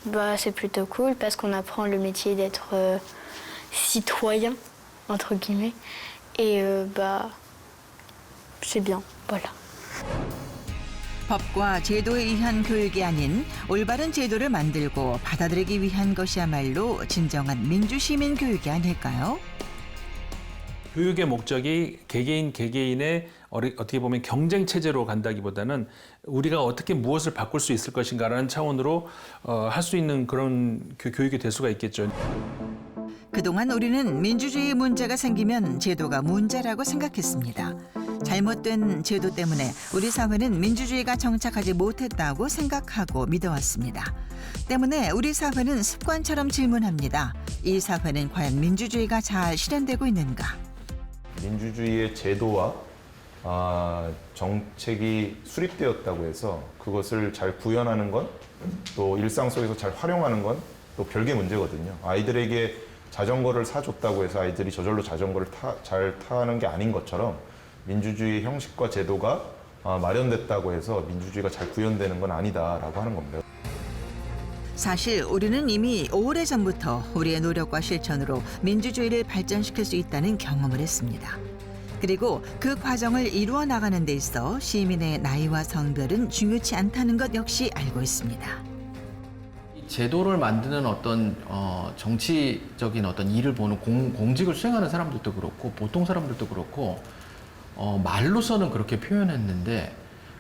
Bah, c'est plutôt cool parce qu'on apprend le métier d'être citoyen, entre guillemets. Et bah, c'est bien, voilà. 법과 제도에 의한 교육이 아닌 올바른 제도를 만들고 받아들이기 위한 것이야말로 진정한 민주시민 교육이 아닐까요? 교육의 목적이 개개인의 어떻게 보면 경쟁 체제로 간다기보다는 우리가 어떻게 무엇을 바꿀 수 있을 것인가라는 차원으로 할 수 있는 그런 교육이 될 수가 있겠죠. 그동안 우리는 민주주의 문제가 생기면 제도가 문제라고 생각했습니다. 잘못된 제도 때문에 우리 사회는 민주주의가 정착하지 못했다고 생각하고 믿어왔습니다. 때문에 우리 사회는 습관처럼 질문합니다. 이 사회는 과연 민주주의가 잘 실현되고 있는가? 민주주의의 제도와 정책이 수립되었다고 해서 그것을 잘 구현하는 건 또 일상 속에서 잘 활용하는 건 또 별개 문제거든요. 아이들에게 자전거를 사줬다고 해서 아이들이 저절로 자전거를 잘 타는 게 아닌 것처럼 민주주의 형식과 제도가 마련됐다고 해서 민주주의가 잘 구현되는 건 아니다라고 하는 겁니다. 사실 우리는 이미 오래전부터 우리의 노력과 실천으로 민주주의를 발전시킬 수 있다는 경험을 했습니다. 그리고 그 과정을 이루어 나가는 데 있어 시민의 나이와 성별은 중요치 않다는 것 역시 알고 있습니다. 제도를 만드는 어떤 정치적인 어떤 일을 보는 공직을 수행하는 사람들도 그렇고 보통 사람들도 그렇고 말로서는 그렇게 표현했는데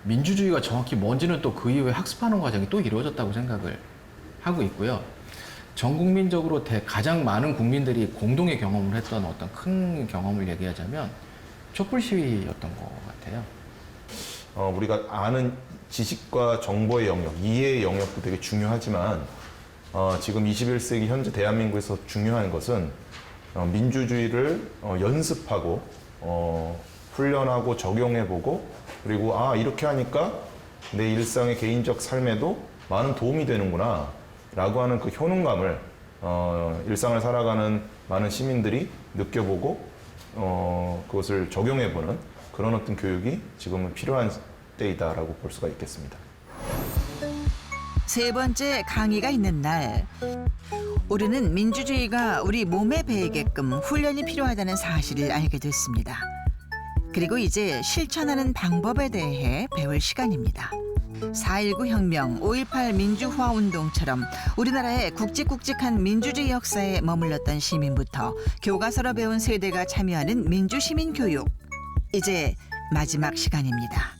민주주의가 정확히 뭔지는 또 그 이후에 학습하는 과정이 또 이루어졌다고 생각을 하고 있고요. 전 국민적으로 가장 많은 국민들이 공동의 경험을 했던 어떤 큰 경험을 얘기하자면 촛불 시위였던 것 같아요. 우리가 아는 지식과 정보의 영역, 이해의 영역도 되게 중요하지만 지금 21세기 현재 대한민국에서 중요한 것은 민주주의를 연습하고 훈련하고 적용해보고 그리고 이렇게 하니까 내 일상의 개인적 삶에도 많은 도움이 되는구나 라고 하는 그 효능감을 일상을 살아가는 많은 시민들이 느껴보고 그것을 적용해보는 그런 어떤 교육이 지금은 필요한 때이다라고 볼 수가 있겠습니다. 세 번째 강의가 있는 날, 우리는 민주주의가 우리 몸에 배이게끔 훈련이 필요하다는 사실을 알게 됐습니다. 그리고 이제 실천하는 방법에 대해 배울 시간입니다. 4.19 혁명, 5.18 민주화 운동처럼 우리나라의 굵직굵직한 민주주의 역사에 머물렀던 시민부터 교과서로 배운 세대가 참여하는 민주시민 교육. 이제 마지막 시간입니다.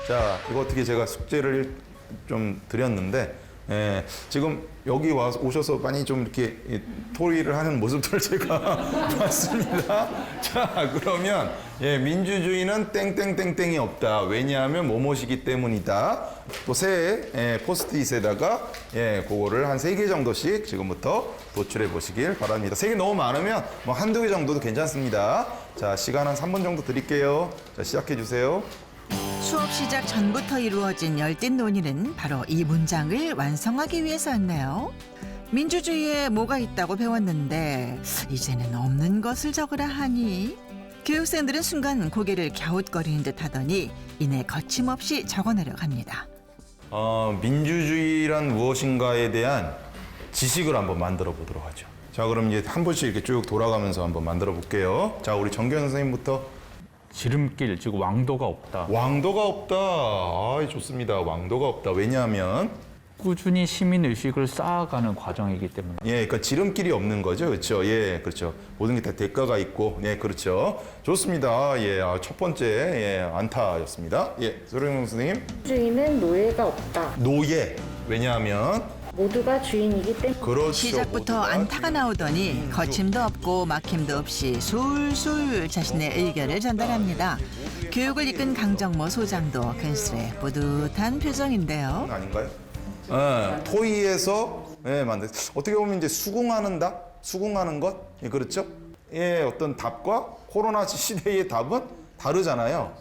자, 이거 어떻게 제가 숙제를 좀 드렸는데 지금 여기 오셔서 많이 좀 이렇게 토의를 하는 모습들을 제가 봤습니다. 자, 그러면 민주주의는 땡땡땡땡이 없다. 왜냐하면 뭐뭐시기 때문이다. 또 새해 포스트잇에다가 그거를 한 3개 정도씩 지금부터 도출해 보시길 바랍니다. 3개 너무 많으면 뭐 한두 개 정도도 괜찮습니다. 자, 시간 한 3분 정도 드릴게요. 자, 시작해 주세요. 수업 시작 전부터 이루어진 열띤 논의는 바로 이 문장을 완성하기 위해서였네요. 민주주의에 뭐가 있다고 배웠는데 이제는 없는 것을 적으라 하니 교육생들은 순간 고개를 갸웃거리는 듯 하더니 이내 거침없이 적어내려 갑니다. 민주주의란 무엇인가에 대한 지식을 한번 만들어 보도록 하죠. 자, 그럼 이제 한 번씩 이렇게 쭉 돌아가면서 한번 만들어 볼게요. 자, 우리 정규현 선생님부터. 지름길, 즉 왕도가 없다. 왕도가 없다. 좋습니다. 왕도가 없다. 왜냐하면 꾸준히 시민 의식을 쌓아가는 과정이기 때문에. 그러니까 지름길이 없는 거죠, 그렇죠? 그렇죠. 모든 게 다 대가가 있고, 그렇죠. 좋습니다. 첫 번째 안타였습니다. 소령 선생님. 민주주의는 노예가 없다. 노예. 왜냐하면 모두가 주인이기 때문에. 그렇죠. 시작부터 안타가 나오더니 거침도 없고 막힘도 없이 술술 자신의 의견을 전달합니다. 교육을 이끈 강정모 소장도 근수의 뿌듯한 표정인데요. 아닌가요? 토의에서 만든 어떻게 보면 이제 수긍하는 것, 그렇죠? 어떤 답과 코로나 시대의 답은 다르잖아요.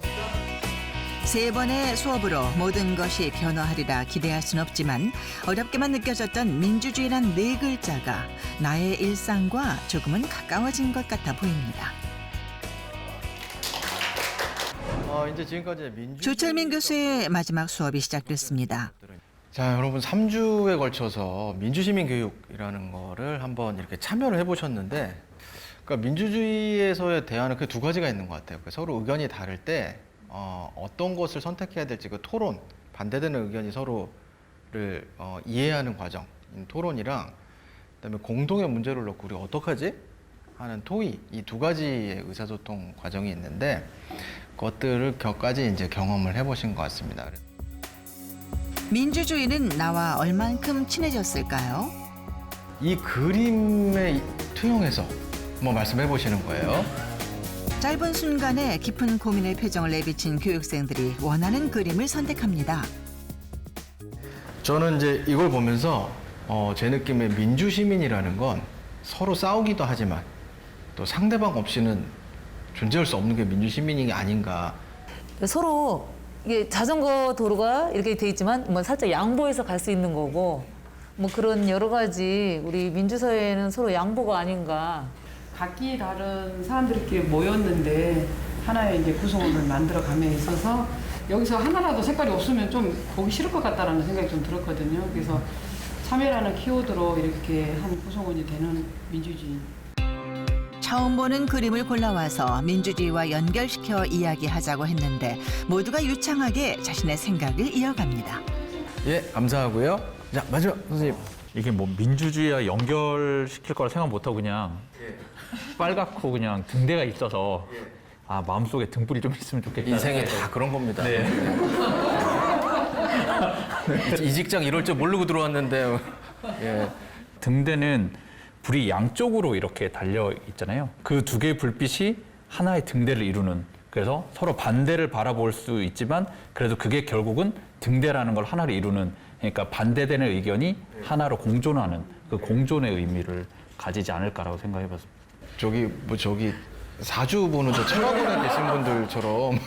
세 번의 수업으로 모든 것이 변화하리라 기대할 순 없지만 어렵게만 느껴졌던 민주주의란 4글자가 나의 일상과 조금은 가까워진 것 같아 보입니다. 이제 지금까지 조철민 교수의 마지막 수업이 시작됐습니다. 자, 여러분 3주에 걸쳐서 민주시민 교육이라는 거를 한번 이렇게 참여를 해보셨는데, 그러니까 민주주의에서의 대안은 그 2가지가 있는 것 같아요. 서로 의견이 다를 때 어떤 것을 선택해야 될지 그 토론, 반대되는 의견이 서로를 이해하는 과정, 토론이랑 그다음에 공동의 문제를 놓고 우리가 어떡하지? 하는 토의, 이 두 가지의 의사소통 과정이 있는데 그것들을 격까지 이제 경험을 해보신 것 같습니다. 민주주의는 나와 얼만큼 친해졌을까요? 이 그림에 투영해서 한번 말씀해 보시는 거예요. 짧은 순간에 깊은 고민의 표정을 내비친 교육생들이 원하는 그림을 선택합니다. 저는 이제 이걸 보면서 제 느낌에 민주시민이라는 건 서로 싸우기도 하지만 또 상대방 없이는 존재할 수 없는 게 민주시민이 아닌가. 서로 이게 자전거 도로가 이렇게 돼 있지만 뭐 살짝 양보해서 갈 수 있는 거고 뭐 그런 여러 가지 우리 민주사회는 서로 양보가 아닌가. 각기 다른 사람들끼리 모였는데 하나의 이제 구성원을 만들어 감에 있어서 여기서 하나라도 색깔이 없으면 좀 보기 싫을 것 같다라는 생각이 좀 들었거든요. 그래서 참여라는 키워드로 이렇게 한 구성원이 되는 민주주의. 처음 보는 그림을 골라와서 민주주의와 연결시켜 이야기하자고 했는데 모두가 유창하게 자신의 생각을 이어갑니다. 예, 감사하고요. 자, 마지막 선생님. 이게 뭐 민주주의와 연결시킬 거라 생각 못하고 그냥 빨갛고 그냥 등대가 있어서 아 마음속에 등불이 좀 있으면 좋겠다. 인생에 다 그런 겁니다. 네. 이 직장 이럴 줄 모르고 들어왔는데. 예. 등대는 불이 양쪽으로 이렇게 달려 있잖아요. 그 두 개의 불빛이 하나의 등대를 이루는. 그래서 서로 반대를 바라볼 수 있지만 그래도 그게 결국은 등대라는 걸 하나로 이루는. 그러니까 반대되는 의견이 하나로 공존하는 그 공존의 의미를 가지지 않을까라고 생각해봤습니다. 저기 사주보는 저 철학원에 계신 분들처럼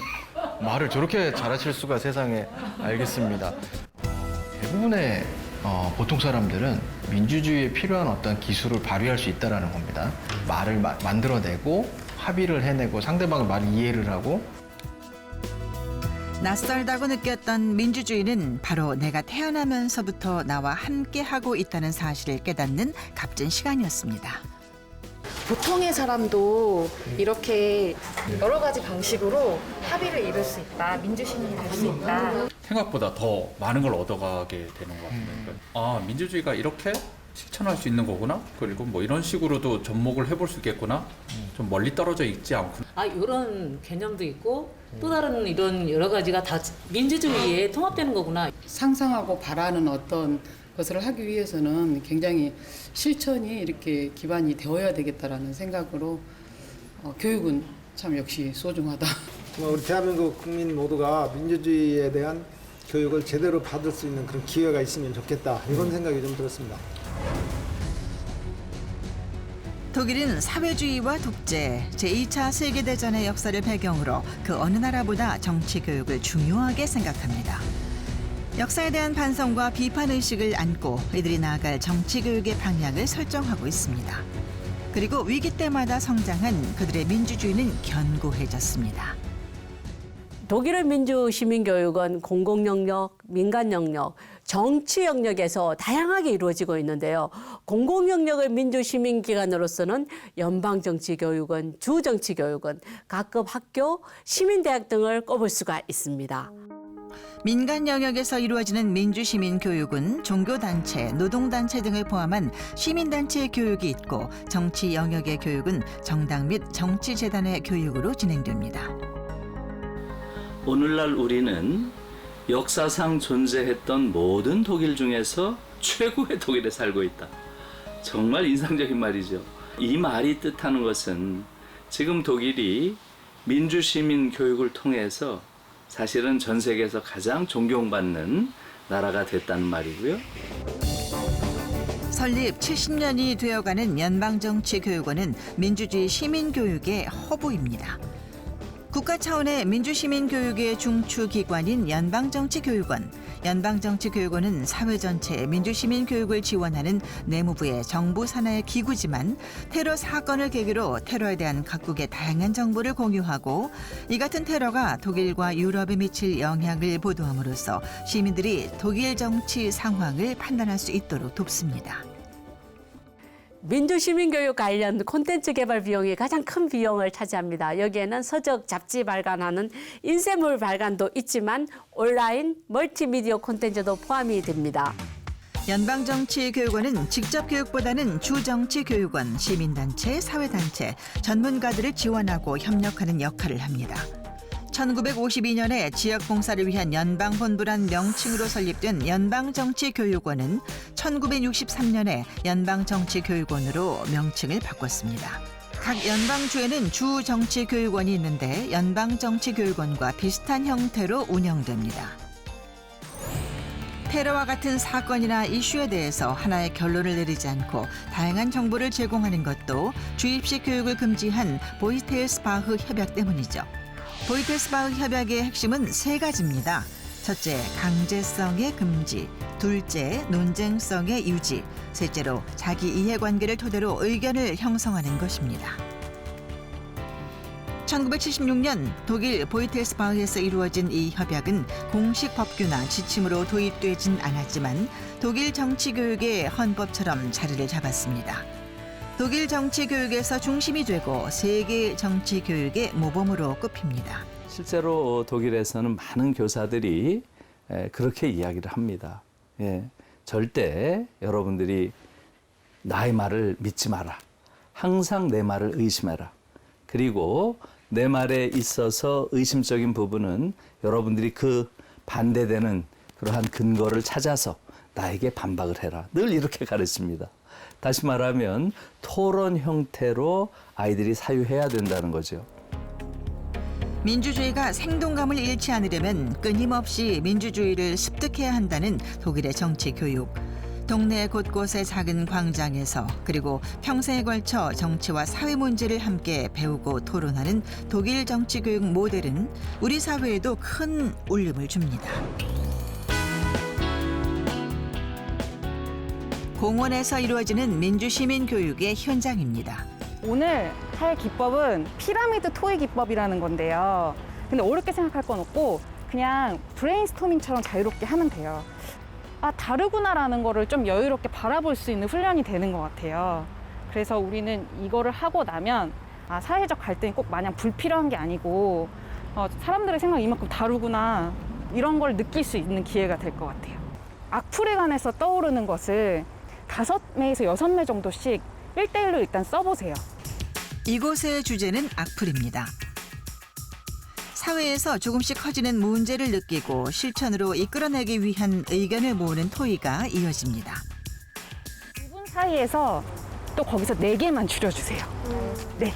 말을 저렇게 잘하실 수가 세상에. 알겠습니다. 대부분의 보통 사람들은 민주주의에 필요한 어떤 기술을 발휘할 수 있다는 겁니다. 말을 만들어내고 합의를 해내고 상대방의 말을 이해를 하고. 낯설다고 느꼈던 민주주의는 바로 내가 태어나면서부터 나와 함께하고 있다는 사실을 깨닫는 값진 시간이었습니다. 보통의 사람도 이렇게 여러 가지 방식으로 합의를 이룰 수 있다. 민주시민이 될 수 있다. 생각보다 더 많은 걸 얻어가게 되는 것 같아요. 아, 민주주의가 이렇게 실천할 수 있는 거구나. 그리고 뭐 이런 식으로도 접목을 해볼 수 있겠구나. 좀 멀리 떨어져 있지 않구나. 아 이런 개념도 있고 또 다른 이런 여러 가지가 다 민주주의에 통합되는 거구나. 상상하고 바라는 어떤 것을 하기 위해서는 굉장히 실천이 이렇게 기반이 되어야 되겠다라는 생각으로 교육은 참 역시 소중하다. 정말 우리 대한민국 국민 모두가 민주주의에 대한 교육을 제대로 받을 수 있는 그런 기회가 있으면 좋겠다. 이런 생각이 좀 들었습니다. 독일은 사회주의와 독재, 제2차 세계대전의 역사를 배경으로 그 어느 나라보다 정치 교육을 중요하게 생각합니다. 역사에 대한 반성과 비판 의식을 안고 이들이 나아갈 정치 교육의 방향을 설정하고 있습니다. 그리고 위기 때마다 성장한 그들의 민주주의는 견고해졌습니다. 독일의 민주 시민 교육은 공공 영역, 민간 영역, 정치 영역에서 다양하게 이루어지고 있는데요. 공공 영역의 민주 시민 기관으로서는 연방 정치 교육원, 주 정치 교육원, 각급 학교, 시민 대학 등을 꼽을 수가 있습니다. 민간 영역에서 이루어지는 민주시민 교육은 종교단체, 노동단체 등을 포함한 시민단체의 교육이 있고 정치 영역의 교육은 정당 및 정치재단의 교육으로 진행됩니다. 오늘날 우리는 역사상 존재했던 모든 독일 중에서 최고의 독일에 살고 있다. 정말 인상적인 말이죠. 이 말이 뜻하는 것은 지금 독일이 민주시민 교육을 통해서 사실은 전 세계에서 가장 존경받는 나라가 됐다는 말이고요. 설립 70년이 되어가는 연방정치교육원은 민주주의 시민교육의 허브입니다. 국가 차원의 민주시민교육의 중추기관인 연방정치교육원. 연방정치교육원은 사회 전체의 민주시민교육을 지원하는 내무부의 정부 산하의 기구지만 테러 사건을 계기로 테러에 대한 각국의 다양한 정보를 공유하고 이 같은 테러가 독일과 유럽에 미칠 영향을 보도함으로써 시민들이 독일 정치 상황을 판단할 수 있도록 돕습니다. 민주시민교육 관련 콘텐츠 개발 비용이 가장 큰 비용을 차지합니다. 여기에는 서적, 잡지 발간하는 인쇄물 발간도 있지만 온라인, 멀티미디어 콘텐츠도 포함이 됩니다. 연방정치교육원은 직접교육보다는 주정치교육원, 시민단체, 사회단체, 전문가들을 지원하고 협력하는 역할을 합니다. 1952년에 지역봉사를 위한 연방본부란 명칭으로 설립된 연방정치교육원은 1963년에 연방정치교육원으로 명칭을 바꿨습니다. 각 연방주에는 주정치교육원이 있는데 연방정치교육원과 비슷한 형태로 운영됩니다. 테러와 같은 사건이나 이슈에 대해서 하나의 결론을 내리지 않고 다양한 정보를 제공하는 것도 주입식 교육을 금지한 보이텔스바흐 협약 때문이죠. 보이텔스바흐 협약의 핵심은 3가지입니다. 첫째, 강제성의 금지. 둘째, 논쟁성의 유지. 셋째로 자기 이해관계를 토대로 의견을 형성하는 것입니다. 1976년 독일 보이텔스바흐에서 이루어진 이 협약은 공식 법규나 지침으로 도입되진 않았지만 독일 정치교육의 헌법처럼 자리를 잡았습니다. 독일 정치교육에서 중심이 되고 세계 정치교육의 모범으로 꼽힙니다. 실제로 독일에서는 많은 교사들이 그렇게 이야기를 합니다. 절대 여러분들이 나의 말을 믿지 마라. 항상 내 말을 의심해라. 그리고 내 말에 있어서 의심적인 부분은 여러분들이 그 반대되는 그러한 근거를 찾아서 나에게 반박을 해라. 늘 이렇게 가르칩니다. 다시 말하면 토론 형태로 아이들이 사유해야 된다는 거죠. 민주주의가 생동감을 잃지 않으려면 끊임없이 민주주의를 습득해야 한다는 독일의 정치 교육. 동네 곳곳의 작은 광장에서 그리고 평생에 걸쳐 정치와 사회 문제를 함께 배우고 토론하는 독일 정치 교육 모델은 우리 사회에도 큰 울림을 줍니다. 공원에서 이루어지는 민주시민 교육의 현장입니다. 오늘 할 기법은 피라미드 토의 기법이라는 건데요. 근데 어렵게 생각할 건 없고 그냥 브레인스토밍처럼 자유롭게 하면 돼요. 아, 다르구나라는 거를 좀 여유롭게 바라볼 수 있는 훈련이 되는 것 같아요. 그래서 우리는 이거를 하고 나면 아, 사회적 갈등이 꼭 마냥 불필요한 게 아니고 사람들의 생각이 이만큼 다르구나 이런 걸 느낄 수 있는 기회가 될 것 같아요. 악플에 관해서 떠오르는 것을 5매에서 6매 정도씩 1대1로 일단 써보세요. 이곳의 주제는 악플입니다. 사회에서 조금씩 커지는 문제를 느끼고 실천으로 이끌어내기 위한 의견을 모으는 토의가 이어집니다. 두 분 사이에서 또 거기서 4개만 줄여주세요. 네.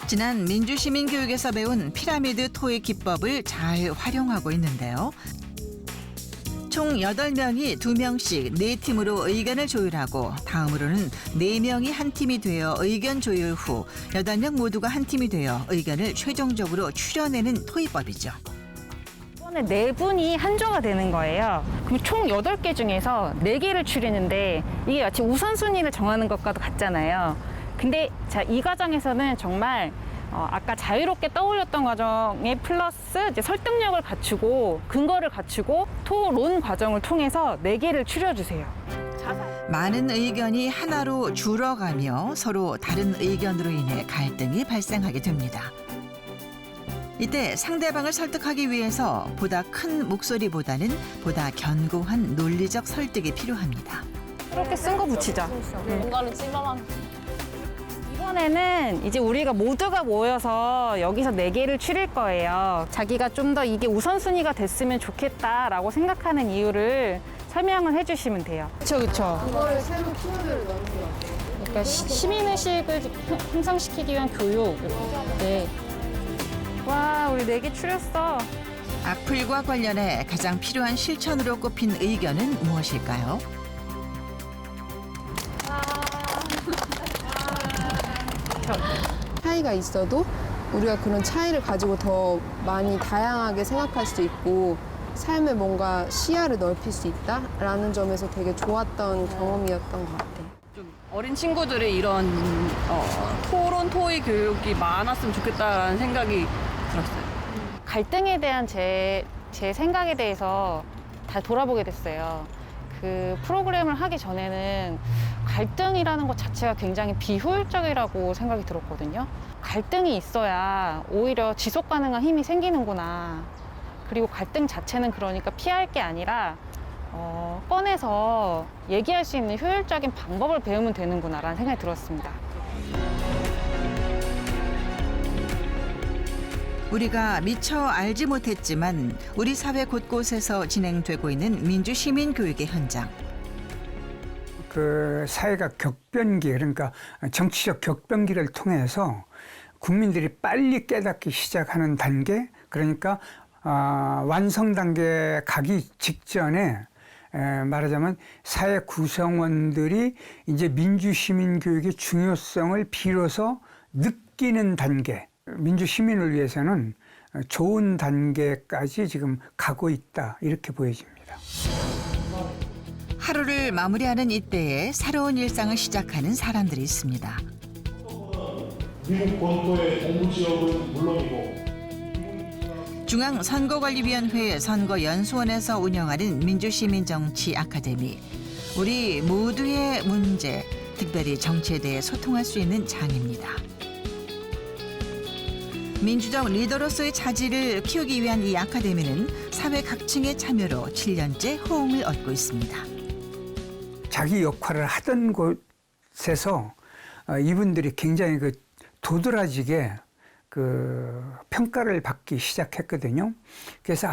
지난 민주시민교육에서 배운 피라미드 토의 기법을 잘 활용하고 있는데요. 총 8명이 2명씩 4팀으로 의견을 조율하고 다음으로는 4명이 한 팀이 되어 의견 조율 후 8명 모두가 한 팀이 되어 의견을 최종적으로 추려내는 토의법이죠. 이번에 4분이 한 조가 되는 거예요. 그럼 총 8개 중에서 4개를 추리는데 이게 마치 우선순위를 정하는 것과도 같잖아요. 근데 자, 이 과정에서는 정말 아까 자유롭게 떠올렸던 과정에 플러스 이제 설득력을 갖추고 근거를 갖추고 토론 과정을 통해서 4개를 추려주세요. 많은 의견이 하나로 줄어가며 서로 다른 의견으로 인해 갈등이 발생하게 됩니다. 이때 상대방을 설득하기 위해서 보다 큰 목소리보다는 보다 견고한 논리적 설득이 필요합니다. 이렇게 쓴 거 붙이자. 뭔가를 찝어만. 이번에는 이제 우리가 모두가 모여서 여기서 4개를 추릴 거예요. 자기가 좀 더 이게 우선순위가 됐으면 좋겠다라고 생각하는 이유를 설명을 해주시면 돼요. 그렇죠. 그거를 새로 키워드를 넣는 것 같아요. 그러니까 시민의식을 향상시키기 위한 교육. 네. 와, 우리 4개 추렸어. 악플과 관련해 가장 필요한 실천으로 꼽힌 의견은 무엇일까요? 차이가 있어도 우리가 그런 차이를 가지고 더 많이 다양하게 생각할 수 있고 삶에 뭔가 시야를 넓힐 수 있다라는 점에서 되게 좋았던 경험이었던 것 같아요. 어린 친구들이 이런 토론 토의 교육이 많았으면 좋겠다라는 생각이 들었어요. 갈등에 대한 제 생각에 대해서 다 돌아보게 됐어요. 그 프로그램을 하기 전에는 갈등이라는 것 자체가 굉장히 비효율적이라고 생각이 들었거든요. 갈등이 있어야 오히려 지속 가능한 힘이 생기는구나. 그리고 갈등 자체는 그러니까 피할 게 아니라 꺼내서 얘기할 수 있는 효율적인 방법을 배우면 되는구나라는 생각이 들었습니다. 우리가 미처 알지 못했지만 우리 사회 곳곳에서 진행되고 있는 민주시민교육의 현장. 그 사회가 격변기, 그러니까 정치적 격변기를 통해서 국민들이 빨리 깨닫기 시작하는 단계, 그러니까 완성 단계에 가기 직전에 말하자면 사회 구성원들이 이제 민주시민교육의 중요성을 비로소 느끼는 단계, 민주시민을 위해서는 좋은 단계까지 지금 가고 있다, 이렇게 보여집니다. 하루를 마무리하는 이때에 새로운 일상을 시작하는 사람들이 있습니다. 미국 본토의 동부지역은 물론이고 중앙선거관리위원회 선거연수원에서 운영하는 민주시민정치 아카데미. 우리 모두의 문제, 특별히 정치에 대해 소통할 수 있는 장입니다. 민주적 리더로서의 자질을 키우기 위한 이 아카데미는 사회 각층의 참여로 7년째 호응을 얻고 있습니다. 자기 역할을 하던 곳에서 이분들이 굉장히 그 도드라지게 그 평가를 받기 시작했거든요. 그래서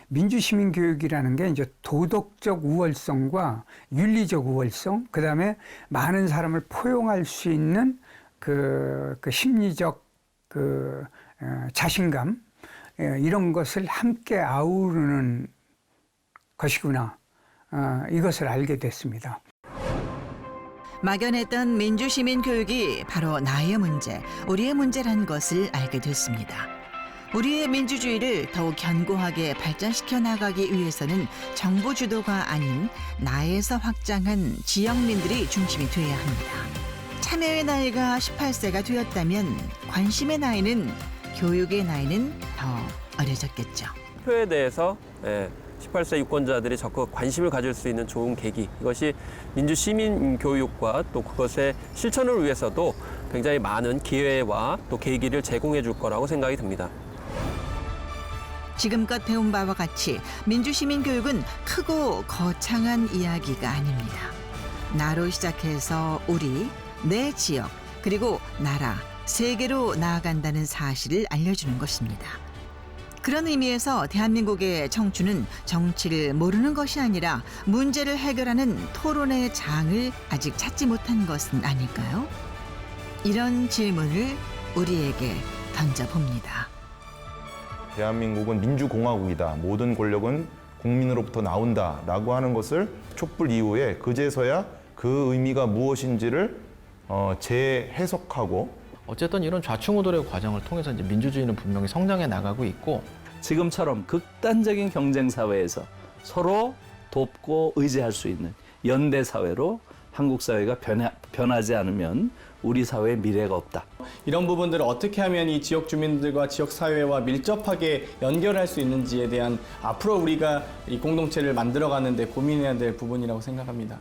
민주시민교육이라는 게 이제 도덕적 우월성과 윤리적 우월성, 그다음에 많은 사람을 포용할 수 있는 그 심리적 자신감, 이런 것을 함께 아우르는 것이구나, 이것을 알게 됐습니다. 막연했던 민주시민 교육이 바로 나의 문제, 우리의 문제라는 것을 알게 됐습니다. 우리의 민주주의를 더욱 견고하게 발전시켜 나가기 위해서는 정부 주도가 아닌 나에서 확장한 지역민들이 중심이 돼야 합니다. 참여의 나이가 18세가 되었다면 관심의 나이는, 교육의 나이는 더 어려졌겠죠. 투표에 대해서 18세 유권자들이 적극 관심을 가질 수 있는 좋은 계기, 이것이 민주시민 교육과 또 그것의 실천을 위해서도 굉장히 많은 기회와 또 계기를 제공해 줄 거라고 생각이 듭니다. 지금껏 배운 바와 같이 민주시민 교육은 크고 거창한 이야기가 아닙니다. 나로 시작해서 우리, 내 지역, 그리고 나라, 세계로 나아간다는 사실을 알려주는 것입니다. 그런 의미에서 대한민국의 청춘은 정치를 모르는 것이 아니라 문제를 해결하는 토론의 장을 아직 찾지 못한 것은 아닐까요? 이런 질문을 우리에게 던져봅니다. 대한민국은 민주공화국이다. 모든 권력은 국민으로부터 나온다라고 하는 것을 촛불 이후에 그제서야 그 의미가 무엇인지를 재해석하고, 어쨌든 이런 좌충우돌의 과정을 통해서 이제 민주주의는 분명히 성장해 나가고 있고, 지금처럼 극단적인 경쟁 사회에서 서로 돕고 의지할 수 있는 연대 사회로 한국 사회가 변하지 않으면 우리 사회에 미래가 없다. 이런 부분들을 어떻게 하면 이 지역 주민들과 지역 사회와 밀접하게 연결할 수 있는지에 대한 앞으로 우리가 이 공동체를 만들어가는 데 고민해야 될 부분이라고 생각합니다.